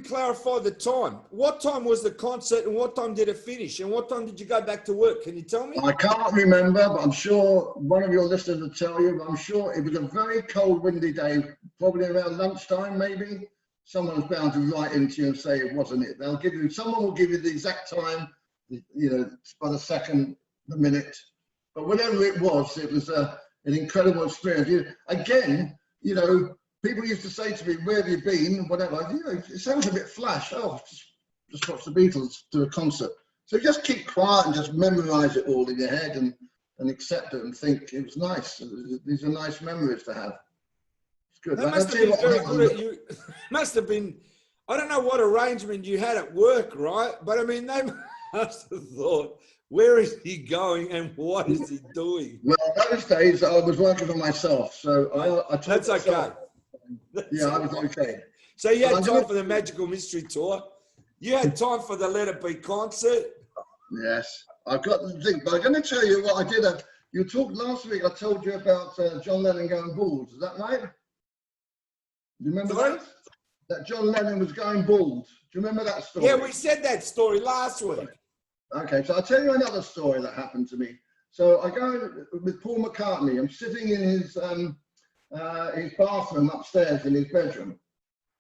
[SPEAKER 1] clarify the time. What time was the concert and what time did it finish? And what time did you go back to work? Can you tell me?
[SPEAKER 2] I can't remember, but I'm sure one of your listeners will tell you. But I'm sure it was a very cold, windy day, probably around lunchtime, maybe. someone's bound to write into you and say it wasn't it. They'll give you, someone will give you the exact time, you know, by the second, the minute. But whatever it was an incredible experience. Again, you know, people used to say to me, "Where have you been?" Whatever. You know, it sounds a bit flash. Oh, just watch the Beatles do a concert. So just keep quiet and just memorize it all in your head and accept it and think it was nice. These are nice memories to have. It's good.
[SPEAKER 1] That must have been very good. You must have been. I don't know what arrangement you had at work, right? But I mean, they must have thought, where is he going and what is he doing?
[SPEAKER 2] Well, those days I was working for myself, so I
[SPEAKER 1] That's okay.
[SPEAKER 2] Yeah, I was okay.
[SPEAKER 1] So you had time for the Magical Mystery Tour. You had time for the Let It Be concert.
[SPEAKER 2] Yes, I've got the thing, but I'm going to tell you what I did. You talked last week. I told you about John Lennon going bald. Is that right? Do you remember that? That John Lennon was going bald. Do you remember that story?
[SPEAKER 1] Yeah, we said that story last week.
[SPEAKER 2] Okay, so I'll tell you another story that happened to me. So I go with Paul McCartney. I'm sitting in his bathroom upstairs in his bedroom,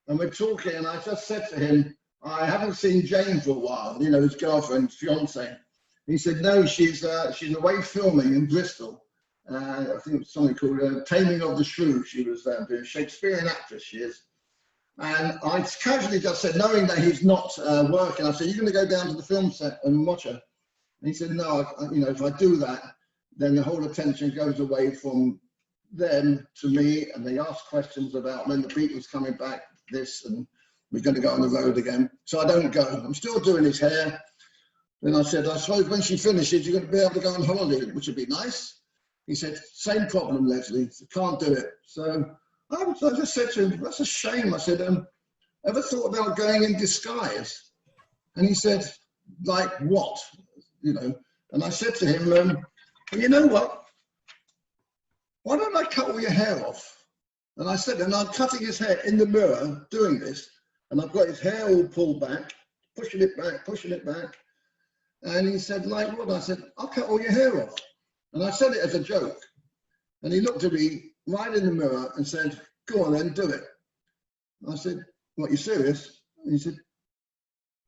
[SPEAKER 2] and we're talking. And I just said to him, "I haven't seen Jane for a while. You know, his girlfriend, fiance." He said, "No, she's away filming in Bristol. I think it's something called Taming of the Shrew. She was doing, Shakespearean actress. She is." And I casually just said, knowing that he's not working, I said, "You're going to go down to the film set and watch her?" And he said, "No, you know, if I do that, then the whole attention goes away from them to me, and they ask questions about when the Beatles coming back, this, and we're going to go on the road again. So I don't go. I'm still doing his hair." Then I said, "I suppose when she finishes, you're going to be able to go on holiday, which would be nice." He said, "Same problem, Leslie. Can't do it." So I just said to him, "That's a shame." I said, "Ever thought about going in disguise?" And he said, "Like what?" You know. And I said to him, "Well, you know what? Why don't I cut all your hair off?" And I said, and I'm cutting his hair in the mirror doing this, and I've got his hair all pulled back, pushing it back. And he said, "Like what?" I said, "I'll cut all your hair off." And I said it as a joke. And he looked at me right in the mirror and said, "Go on then, do it." I said, "What, you serious?" And he said,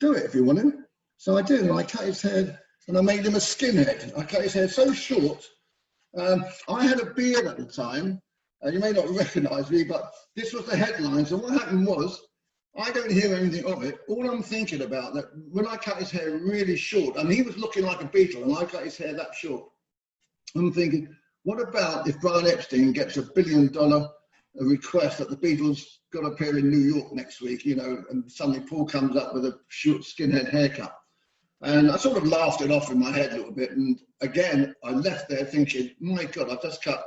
[SPEAKER 2] "Do it if you want to." So I did, and I cut his hair, and I made him a skinhead. I cut his hair so short. I had a beard at the time. You may not recognize me, but this was the headlines. And what happened was, I don't hear anything of it. All I'm thinking about, that when I cut his hair really short, and he was looking like a Beatle, and I cut his hair that short, I'm thinking, what about if Brian Epstein gets $1 billion request that the Beatles got to appear in New York next week, you know, and suddenly Paul comes up with a short skinhead haircut. And I sort of laughed it off in my head a little bit. And again, I left there thinking, my God, I've just cut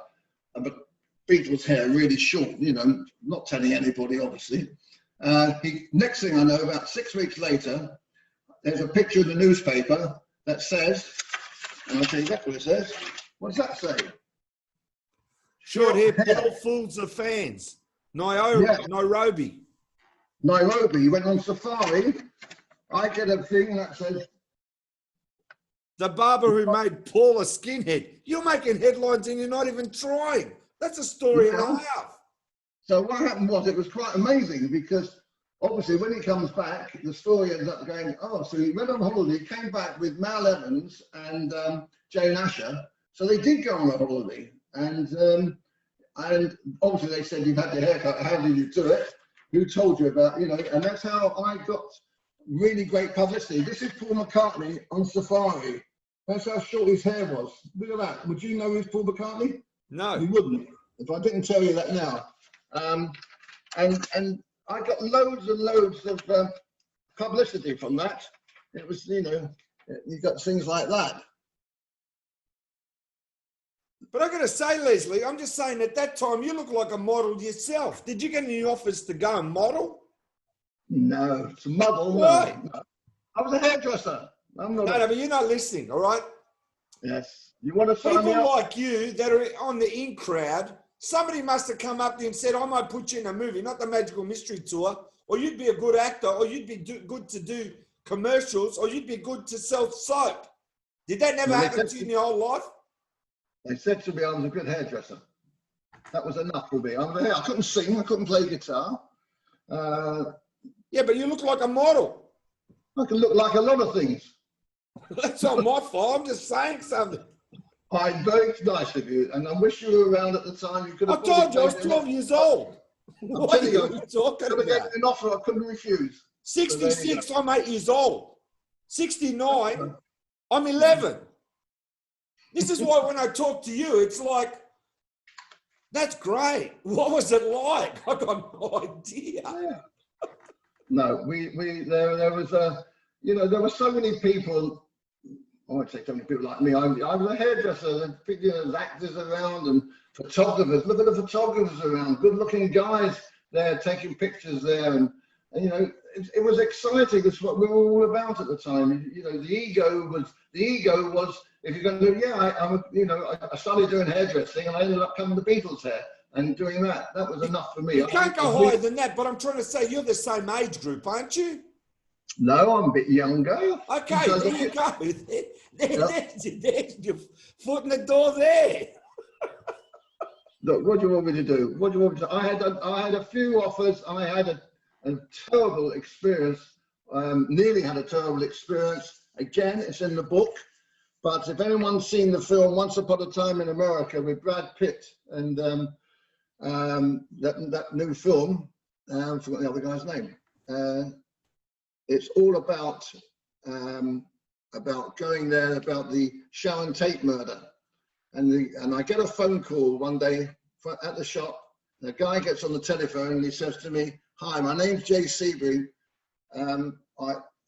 [SPEAKER 2] a Beatles hair really short, you know, not telling anybody, obviously. Next thing I know, about 6 weeks later, there's a picture in the newspaper that says, and I'll tell you exactly what it says. What does that say?
[SPEAKER 1] Short hair Paul fools the fans. Nairobi.
[SPEAKER 2] Nairobi. He went on safari. I get a thing that says,
[SPEAKER 1] "The barber who made Paul a skinhead." You're making headlines and you're not even trying. That's a story and a half.
[SPEAKER 2] So what happened was, it was quite amazing, because obviously when he comes back, the story ends up going, oh, so he went on holiday, came back with Mal Evans and Jane Asher. So they did go on a holiday, and obviously they said, "You've had your haircut. How did you do it? Who told you about, you know?" And that's how I got really great publicity. This is Paul McCartney on safari. That's how short his hair was. Look at that. Would you know who's Paul McCartney?
[SPEAKER 1] No.
[SPEAKER 2] You wouldn't, if I didn't tell you that now. And I got loads and loads of publicity from that. It was, you know, you got things like that.
[SPEAKER 1] But I got to say, Leslie, I'm just saying, at that time, you look like a model yourself. Did you get in the office to go and model?
[SPEAKER 2] No, it's a model.
[SPEAKER 1] Why?
[SPEAKER 2] No. I was a hairdresser. I'm not.
[SPEAKER 1] No, but you're not listening, all right?
[SPEAKER 2] Yes. You want to sign me up?
[SPEAKER 1] People like you that are on the in crowd, somebody must have come up to you and said, "I might put you in a movie, not the Magical Mystery Tour, or you'd be a good actor, or you'd be good to do commercials, or you'd be good to sell soap." Did that never happen to you in your whole life?
[SPEAKER 2] They said to me I was a good hairdresser. That was enough for me. I couldn't sing, I couldn't play guitar.
[SPEAKER 1] Yeah, but you look like a model.
[SPEAKER 2] I can look like a lot of things.
[SPEAKER 1] That's not my fault. I'm just saying something.
[SPEAKER 2] I'm very nice of you, and I wish you were around at the time. You could have.
[SPEAKER 1] I told you I was 12 years old. What are you talking about?
[SPEAKER 2] An offer I couldn't refuse.
[SPEAKER 1] 66, I'm 8 years old. 69, I'm 11. This is why when I talk to you, it's like, that's great. What was it like? I got no idea.
[SPEAKER 2] Yeah. No, there was there were so many people. I won't say so many people like me. I was a hairdresser, and there's actors around and photographers. Look at the photographers around, good-looking guys there taking pictures there, and it was exciting. That's what we were all about at the time. The ego was if you're going to I started doing hairdressing, and I ended up coming to Beatles hair and doing that. That was enough for me.
[SPEAKER 1] You can't go higher than that, but I'm trying to say you're the same age group, aren't you?
[SPEAKER 2] No, I'm a bit younger.
[SPEAKER 1] Okay, there you go. There's your foot in the door there.
[SPEAKER 2] Look, what do you want me to do? What do you want me to do? I had a few offers. I had a terrible experience. Nearly had a terrible experience. Again, it's in the book. But if anyone's seen the film Once Upon a Time in America with Brad Pitt and that new film, I forgot the other guy's name. It's all about going there, about the Sharon Tate murder. And I get a phone call one day at the shop. The guy gets on the telephone and he says to me, "Hi, my name's Jay Sebring.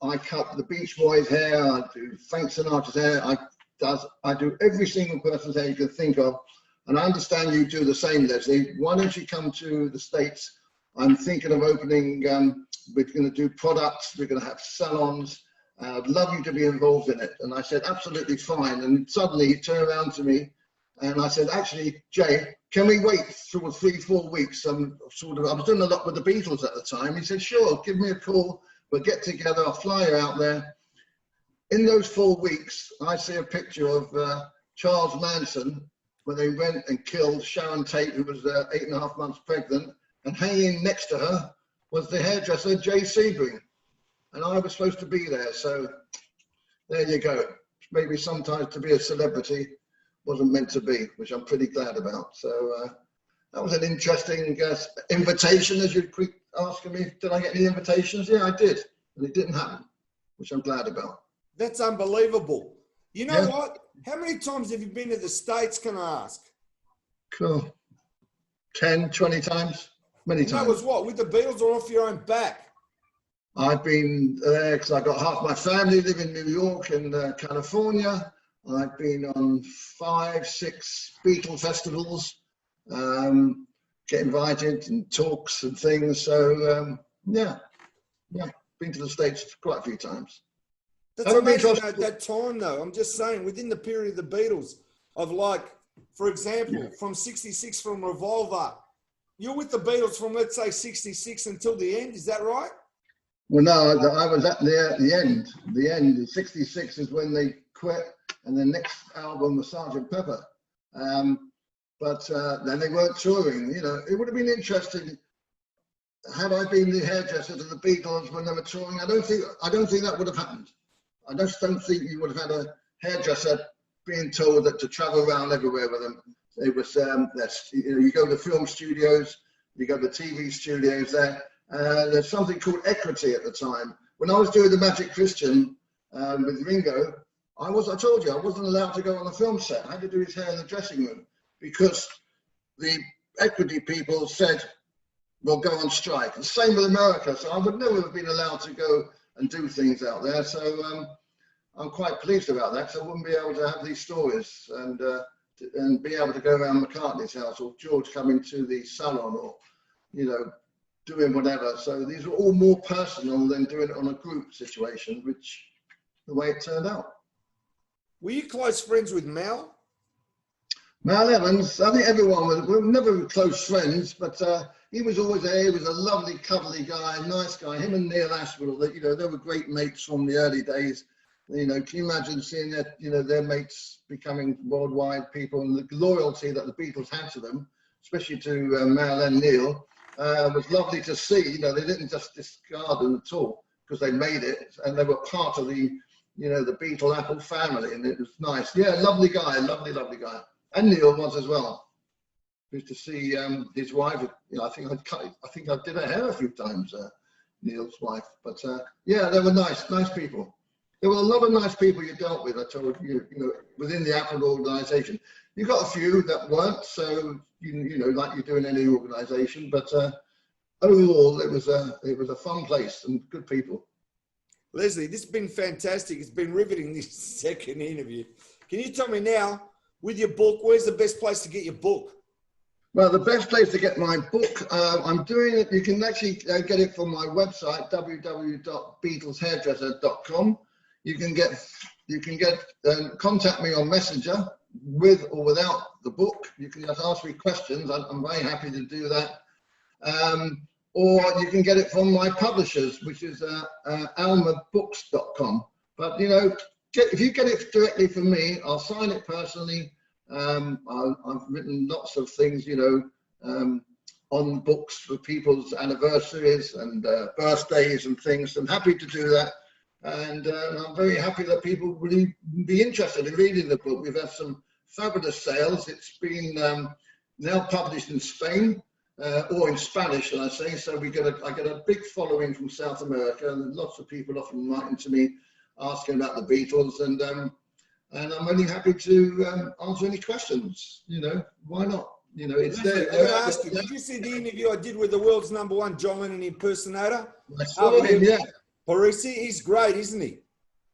[SPEAKER 2] I cut the Beach Boys' hair. I do Frank Sinatra's hair. I do every single person's hair you can think of. And I understand you do the same, Leslie. Why don't you come to the States? I'm thinking of opening, we're going to do products. We're going to have salons. I'd love you to be involved in it." And I said, absolutely fine. And suddenly he turned around to me and I said, actually, Jay, can we wait for 3-4 weeks? I was doing a lot with the Beatles at the time. He said, sure, give me a call. We'll get together. I'll fly you out there. In those 4 weeks, I see a picture of Charles Manson when they went and killed Sharon Tate, who was 8.5 months pregnant, and hanging next to her was the hairdresser, Jay Sebring. And I was supposed to be there, so there you go. Maybe sometimes to be a celebrity wasn't meant to be, which I'm pretty glad about. So that was an interesting invitation, as you keep asking me, did I get any invitations? Yeah, I did, and it didn't happen, which I'm glad about.
[SPEAKER 1] That's unbelievable. You know what? How many times have you been to the States, can I ask?
[SPEAKER 2] Cool. 10, 20 times, many times.
[SPEAKER 1] That was what, with the Beatles or off your own back?
[SPEAKER 2] I've been there because I got half my family live in New York and California. I've been on 5, 6 Beatle festivals, get invited and talks and things. So yeah, been to the States quite a few times.
[SPEAKER 1] That's amazing at that time, though. I'm just saying, within the period of the Beatles, of like, for example, from 66 from Revolver, you're with the Beatles from, let's say, 66 until the end. Is that right?
[SPEAKER 2] Well, no, I was at the end. The end, 66 is when they quit, and the next album was Sgt. Pepper. But then they weren't touring. It would have been interesting had I been the hairdresser to the Beatles when they were touring. I don't think that would have happened. I just don't think you would have had a hairdresser being told that to travel around everywhere with them. It was, you go to film studios, you go to TV studios there. There's something called equity at the time. When I was doing the Magic Christian with Ringo, I told you I wasn't allowed to go on the film set. I had to do his hair in the dressing room because the equity people said, we'll go on strike. The same with America. So I would never have been allowed to go and do things out there. So I'm quite pleased about that. So I wouldn't be able to have these stories and be able to go around McCartney's house or George coming to the salon or, doing whatever. So these are all more personal than doing it on a group situation, which the way it turned out.
[SPEAKER 1] Were you close friends with Mel?
[SPEAKER 2] Mal Evans, I think everyone was. We were never close friends, but he was always there. He was a lovely, cuddly guy, nice guy. Him and Neil Ashwell, they were great mates from the early days. Can you imagine seeing their mates becoming worldwide people and the loyalty that the Beatles had to them, especially to Mal and Neil. was lovely to see. You know, they didn't just discard them at all because they made it, and they were part of the, you know, the Beatle Apple family, and it was nice. Yeah, lovely guy, lovely guy. And Neil was as well. Used to see his wife. You know, I think I did her hair a few times, Neil's wife. But yeah, they were nice people. There were a lot of nice people you dealt with. I told you, you know, within the Apple organisation. You got a few that weren't, so you know, like you do in any organisation. But overall, it was a fun place and good people.
[SPEAKER 1] Leslie, this has been fantastic. It's been riveting, this second interview. Can you tell me now, with your book, where's the best place to get your book?
[SPEAKER 2] Well, the best place to get my book, I'm doing it. You can actually get it from my website, www.beatleshairdresser.com. You can contact me on Messenger with or without the book. You can just ask me questions. I'm very happy to do that. Or you can get it from my publishers, which is almabooks.com. But, you know, if you get it directly from me, I'll sign it personally. I've written lots of things, you know, on books for people's anniversaries and birthdays and things. I'm happy to do that. And I'm very happy that people will be interested in reading the book. We've had some fabulous sales. It's been now published in Spain. Or in Spanish, shall I say. So I get a big following from South America, and lots of people often writing to me asking about the Beatles, and I'm only happy to answer any questions. You know, why not? You know, it's there.
[SPEAKER 1] I'm going to ask you, did you see the interview I did with the world's #1 John Lennon impersonator?
[SPEAKER 2] I saw him, yeah.
[SPEAKER 1] Parisi, he's great, isn't he?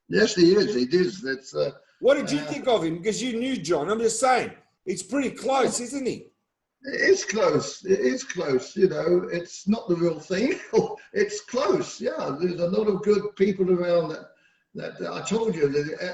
[SPEAKER 2] Yes, he is. He is. That's.
[SPEAKER 1] What did you think of him? Because you knew John. I'm just saying, it's pretty close, isn't he?
[SPEAKER 2] It is close. It is close. You know, it's not the real thing. It's close. Yeah, there's a lot of good people around that I told you.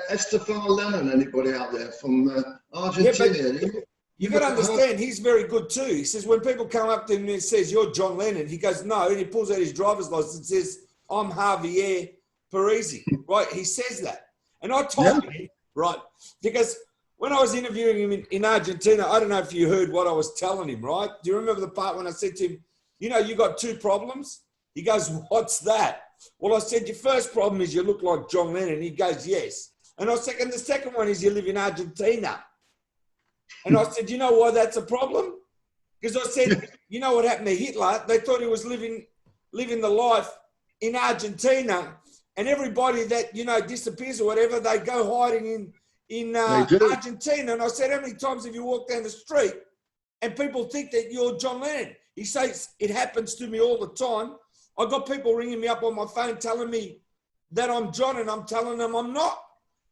[SPEAKER 2] Estefan Lennon, anybody out there from Argentina? Yeah,
[SPEAKER 1] you've got to understand, he's very good too. He says when people come up to him and says, "You're John Lennon," he goes, "No," and he pulls out his driver's license and says, "I'm Javier Parisi." Right? He says that, and I told him, right, because when I was interviewing him in Argentina, I don't know if you heard what I was telling him, right? Do you remember the part when I said to him, you know, you got 2 problems? He goes, "What's that?" Well, I said, "Your first problem is you look like John Lennon." He goes, "Yes." And I said, "And the second one is you live in Argentina." And I said, "You know why that's a problem?" Because I said, "You know what happened to Hitler? They thought he was living the life in Argentina, and everybody that, you know, disappears or whatever, they go hiding in Argentina." And I said, "How many times have you walked down the street and people think that you're John Lennon?" He says, "It happens to me all the time. I got people ringing me up on my phone telling me that I'm John, and I'm telling them I'm not."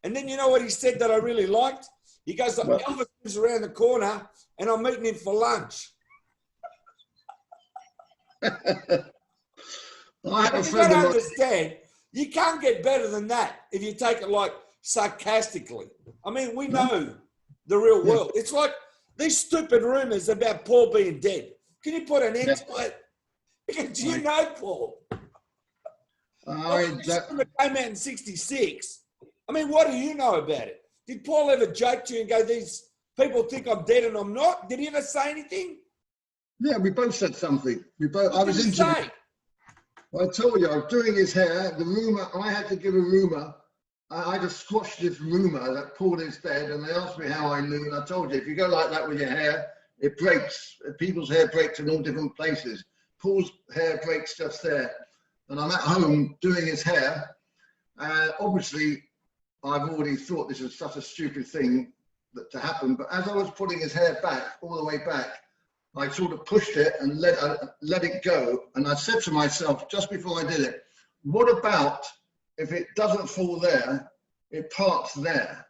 [SPEAKER 1] And then you know what he said that I really liked? He goes, "Elvis is around the corner and I'm meeting him for lunch." You got to understand, you can't get better than that if you take it like sarcastically. I mean, we know the real world. It's like these stupid rumors about Paul being dead. Can you put an end to it? Because you know Paul. It came out in '66. I mean, what do you know about it? Did Paul ever joke to you and go, "These people think I'm dead and I'm not"? Did he ever say anything?
[SPEAKER 2] Yeah, we both said something.
[SPEAKER 1] What did he say?
[SPEAKER 2] Well, I told you, I was doing his hair. The rumor, I had to give a rumor. I just squashed this rumor that Paul is dead, and they asked me how I knew, and I told you, if you go like that with your hair, it breaks. People's hair breaks in all different places. Paul's hair breaks just there. And I'm at home doing his hair. Obviously, I've already thought this is such a stupid thing to happen, but as I was putting his hair back, all the way back, I sort of pushed it and let it go. And I said to myself, just before I did it, what about if it doesn't fall there, it parts there?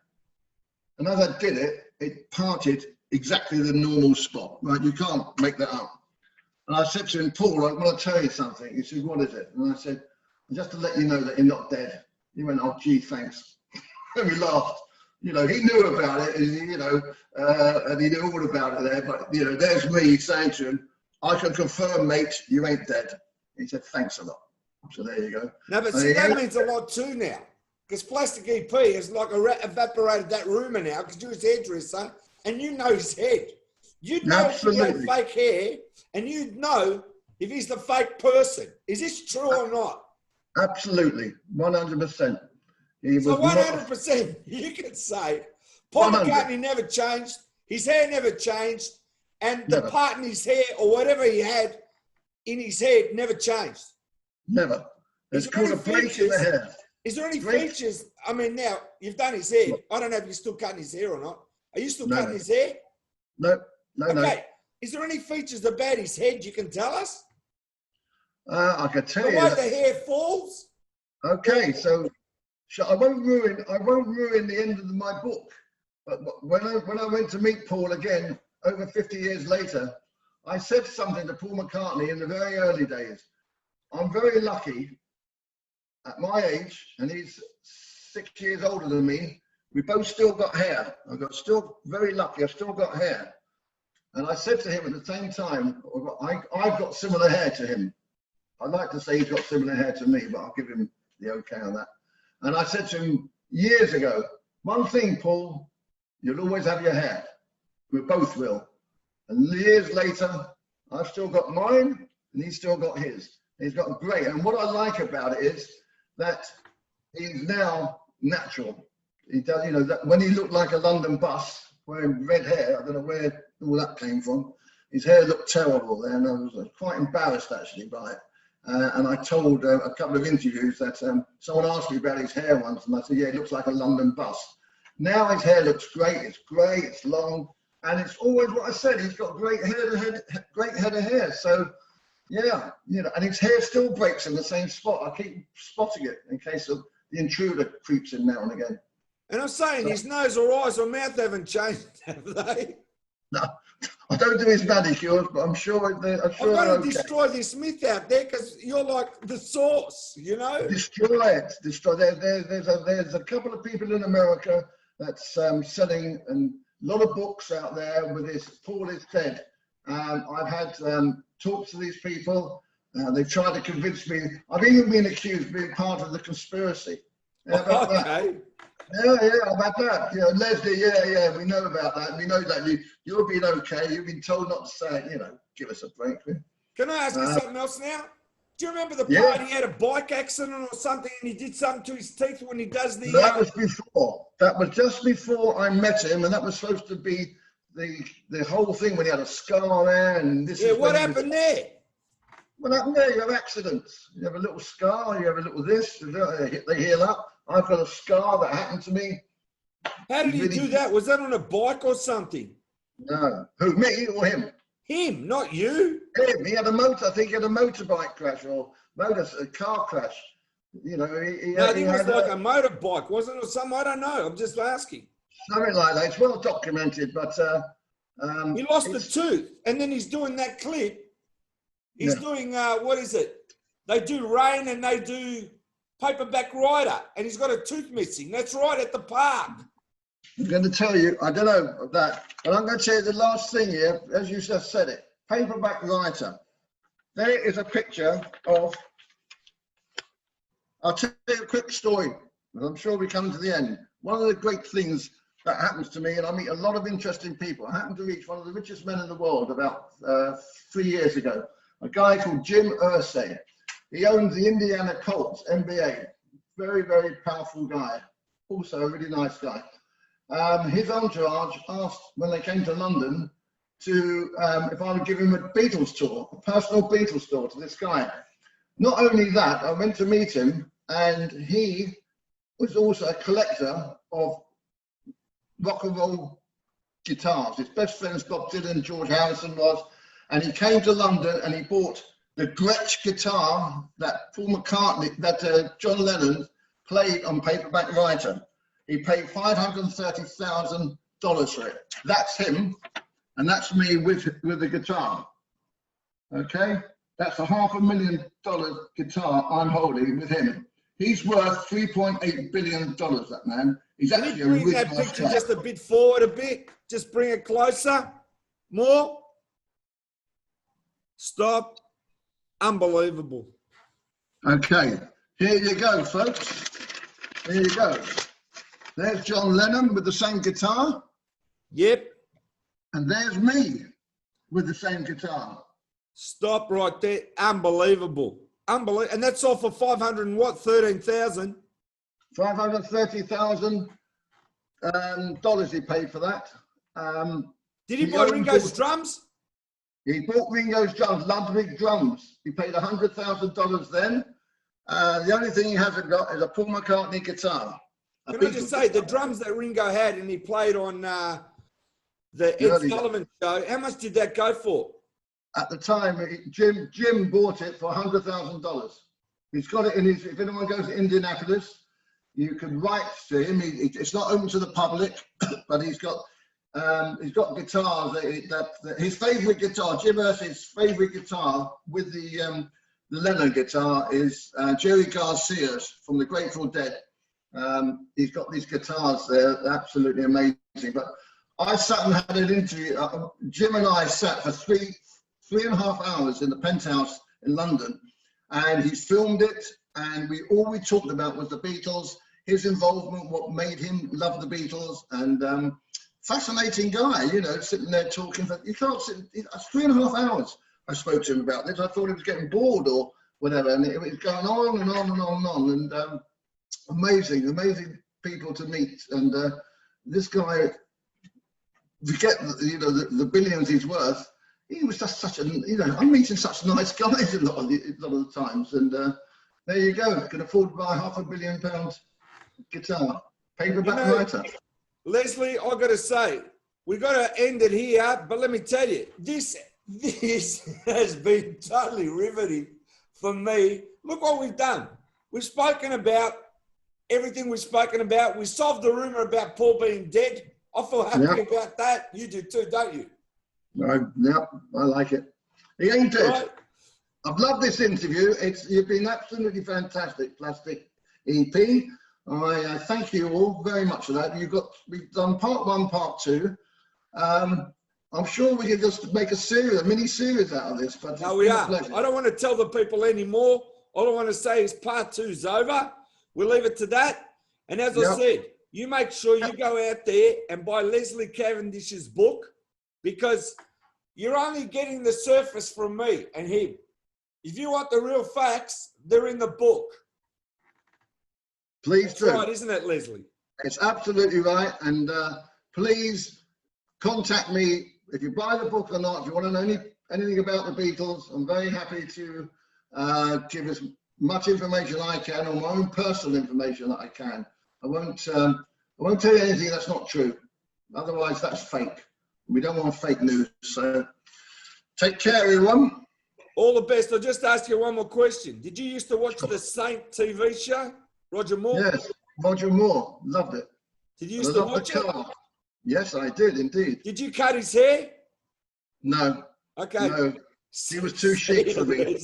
[SPEAKER 2] And as I did it, it parted exactly the normal spot, right? You can't make that up. And I said to him, "Paul, I want to tell you something." He said, "What is it?" And I said, "Just to let you know that you're not dead." He went, "Oh, gee, thanks." And we laughed. You know, he knew about it, you know, and he knew all about it there. But, you know, there's me saying to him, "I can confirm, mate, you ain't dead." He said, "Thanks a lot." So there you go.
[SPEAKER 1] No, but see, that means a lot too now. Because Plastic EP has like evaporated that rumour now because you're his hairdresser and you know his head. You'd know if he had fake hair, and you'd know if he's the fake person. Is this true or not?
[SPEAKER 2] Absolutely, 100%. He was
[SPEAKER 1] so 100%, you could say Paul McCartney never changed, his hair never changed, and the part in his hair or whatever he had in his head never changed.
[SPEAKER 2] Never. It's called a break in the hair.
[SPEAKER 1] Is there any features? I mean, now you've done his hair. I don't know if you're still cutting his hair or not. Are you still cutting his hair?
[SPEAKER 2] No.
[SPEAKER 1] Okay. Is there any features about his head you can tell us?
[SPEAKER 2] I can tell you.
[SPEAKER 1] The way the hair falls.
[SPEAKER 2] Okay, so I won't ruin the end of my book. But when I went to meet Paul again over 50 years later, I said something to Paul McCartney in the very early days. I'm very lucky at my age, and he's 6 years older than me. We both still got hair. Still very lucky. I've still got hair. And I said to him at the same time, I've got similar hair to him. I'd like to say he's got similar hair to me, but I'll give him the okay on that. And I said to him years ago, one thing, Paul, you'll always have your hair. We both will. And years later, I've still got mine, and he's still got his. He's got great. And what I like about it is that he's now natural. He does, you know, that when he looked like a London bus wearing red hair, I don't know where all that came from. His hair looked terrible there, and I was quite embarrassed actually by it. And I told a couple of interviews that someone asked me about his hair once, and I said, yeah, it looks like a London bus. Now his hair looks great. It's grey, it's long, and it's always what I said. He's got great head of hair. So yeah, you know, and his hair still breaks in the same spot. I keep spotting it in case of the intruder creeps in now and again.
[SPEAKER 1] And I'm saying his nose or eyes or mouth haven't changed, have they?
[SPEAKER 2] No, I don't do his manicures, but I'm sure they're
[SPEAKER 1] I'm going to destroy this myth out there because you're like the source, you know?
[SPEAKER 2] Destroy it. Destroy. There's a couple of people in America that's selling a lot of books out there with this Paul is dead. I've had talks to these people. They've tried to convince me. I've even been accused of being part of the conspiracy. How about that? Yeah, I've had that. You know, Leslie, yeah, we know about that. We know that you're being okay. You've been told not to say it. You know, give us a break.
[SPEAKER 1] Can I ask you something else now? Do you remember the part he had a bike accident or something and he did something to his teeth when he does the...
[SPEAKER 2] That was before. That was just before I met him, and that was supposed to be the whole thing when he had a scar there and this.
[SPEAKER 1] Yeah, what happened there?
[SPEAKER 2] What happened there? You have accidents. You have a little scar, you have a little this, they heal up. I've got a scar that happened to me.
[SPEAKER 1] How did he do that? Was that on a bike or something?
[SPEAKER 2] No. Who, me or him?
[SPEAKER 1] Him, not you.
[SPEAKER 2] Him. He had a motor. I think he had a motorbike crash or a car crash. You know, he
[SPEAKER 1] was like a motorbike, wasn't it, or something? I don't know. I'm just asking.
[SPEAKER 2] Something like that. It's well documented, but
[SPEAKER 1] he lost a tooth, and then he's doing that clip. He's doing what is it? They do Rain and they do Paperback Writer, and he's got a tooth missing. That's right, at the park.
[SPEAKER 2] I'm going to tell you, I don't know that, but I'm going to tell you the last thing here, as you just said it, Paperback Writer. There is a picture of, I'll tell you a quick story, and I'm sure we come to the end. One of the great things that happens to me, and I meet a lot of interesting people. I happened to reach one of the richest men in the world about 3 years ago, a guy called Jim Irsay. He owns the Indiana Colts, NBA. Very, very powerful guy. Also a really nice guy. His entourage asked when they came to London to if I would give him a Beatles tour, a personal Beatles tour to this guy. Not only that, I went to meet him, and he was also a collector of rock and roll guitars. His best friends, Bob Dylan, George Harrison was, and he came to London and he bought the Gretsch guitar that Paul McCartney, that John Lennon played on Paperback Writer. He paid $530,000 for it. That's him, and that's me with the guitar. Okay, that's a $500,000 guitar I'm holding with him. He's worth $3.8 billion. That man. He's actually
[SPEAKER 1] Can you bring that picture just a bit forward a bit? Just bring it closer. More. Stop. Unbelievable.
[SPEAKER 2] Okay, here you go, folks. Here you go. There's John Lennon with the same guitar.
[SPEAKER 1] Yep.
[SPEAKER 2] And there's me with the same guitar.
[SPEAKER 1] Stop right there. Unbelievable. Unbelievable. And that's all for 500 and what? 13,000.
[SPEAKER 2] $530,000 he paid for that.
[SPEAKER 1] Did he buy Ringo's drums?
[SPEAKER 2] He bought Ringo's drums, Ludwig drums. He paid $100,000 then. The only thing he hasn't got is a Paul McCartney guitar.
[SPEAKER 1] Can I just say, the drums that Ringo had and he played on the Ed Sullivan show, how much did that go for?
[SPEAKER 2] At the time, Jim bought it for $100,000. He's got it in his, if anyone goes to Indianapolis, you can write to him. It's not open to the public, but he's got guitars that his favorite guitar, Jim Hurst's favorite guitar with the Lennon guitar is Jerry Garcia's from the Grateful Dead. He's got these guitars there, absolutely amazing. But I sat and had an interview. Jim and I sat for three and a half hours in the penthouse in London, and he filmed it. And all we talked about was the Beatles, his involvement, what made him love the Beatles, and fascinating guy, you know, sitting there talking. But you can't sit. 3.5 hours. I spoke to him about this. I thought he was getting bored or whatever, and it was going on and on and on and on. And amazing people to meet. And this guy, forget the billions he's worth. He was just such a, I'm meeting such nice guys a lot of the times. And there you go, can afford to buy £500 million guitar, paperback writer.
[SPEAKER 1] Leslie, I got to say, we got to end it here. But let me tell you, this has been totally riveting for me. Look what we've done. We've spoken about everything we've spoken about. We solved the rumor about Paul being dead. I feel happy about that. You do too, don't you?
[SPEAKER 2] I like it. He ain't dead.
[SPEAKER 1] Right.
[SPEAKER 2] I've loved this interview. You've been absolutely fantastic, Plastic EP. I thank you all very much for that. We've done part 1, part 2. I'm sure we could just make a mini series out of this. But
[SPEAKER 1] no, we are. I don't want to tell the people anymore. All I want to say is part 2's over. We'll leave it to that. And as I said, you make sure you go out there and buy Leslie Cavendish's book, because you're only getting the surface from me and him. If you want the real facts, they're in the book.
[SPEAKER 2] Please do.
[SPEAKER 1] That's right, isn't it, Leslie?
[SPEAKER 2] It's absolutely right. And please contact me if you buy the book or not. If you want to know anything about the Beatles, I'm very happy to give as much information I can, or my own personal information that I can. I won't tell you anything that's not true. Otherwise, that's fake. We don't want fake news. So take care, everyone.
[SPEAKER 1] All the best. I'll just ask you one more question. Did you used to watch the Saint TV show, Roger Moore?
[SPEAKER 2] Yes, Roger Moore. Loved it.
[SPEAKER 1] Did you used to watch it?
[SPEAKER 2] Yes, I did indeed.
[SPEAKER 1] Did you cut his hair?
[SPEAKER 2] No.
[SPEAKER 1] Okay.
[SPEAKER 2] No. He was too chic for me.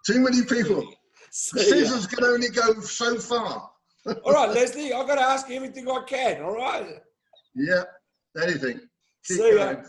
[SPEAKER 2] Too many people. Scissors can only go so far.
[SPEAKER 1] All right, Leslie, I've got to ask you everything I can, all right?
[SPEAKER 2] Yeah, anything. Keep
[SPEAKER 1] See ya.
[SPEAKER 2] going.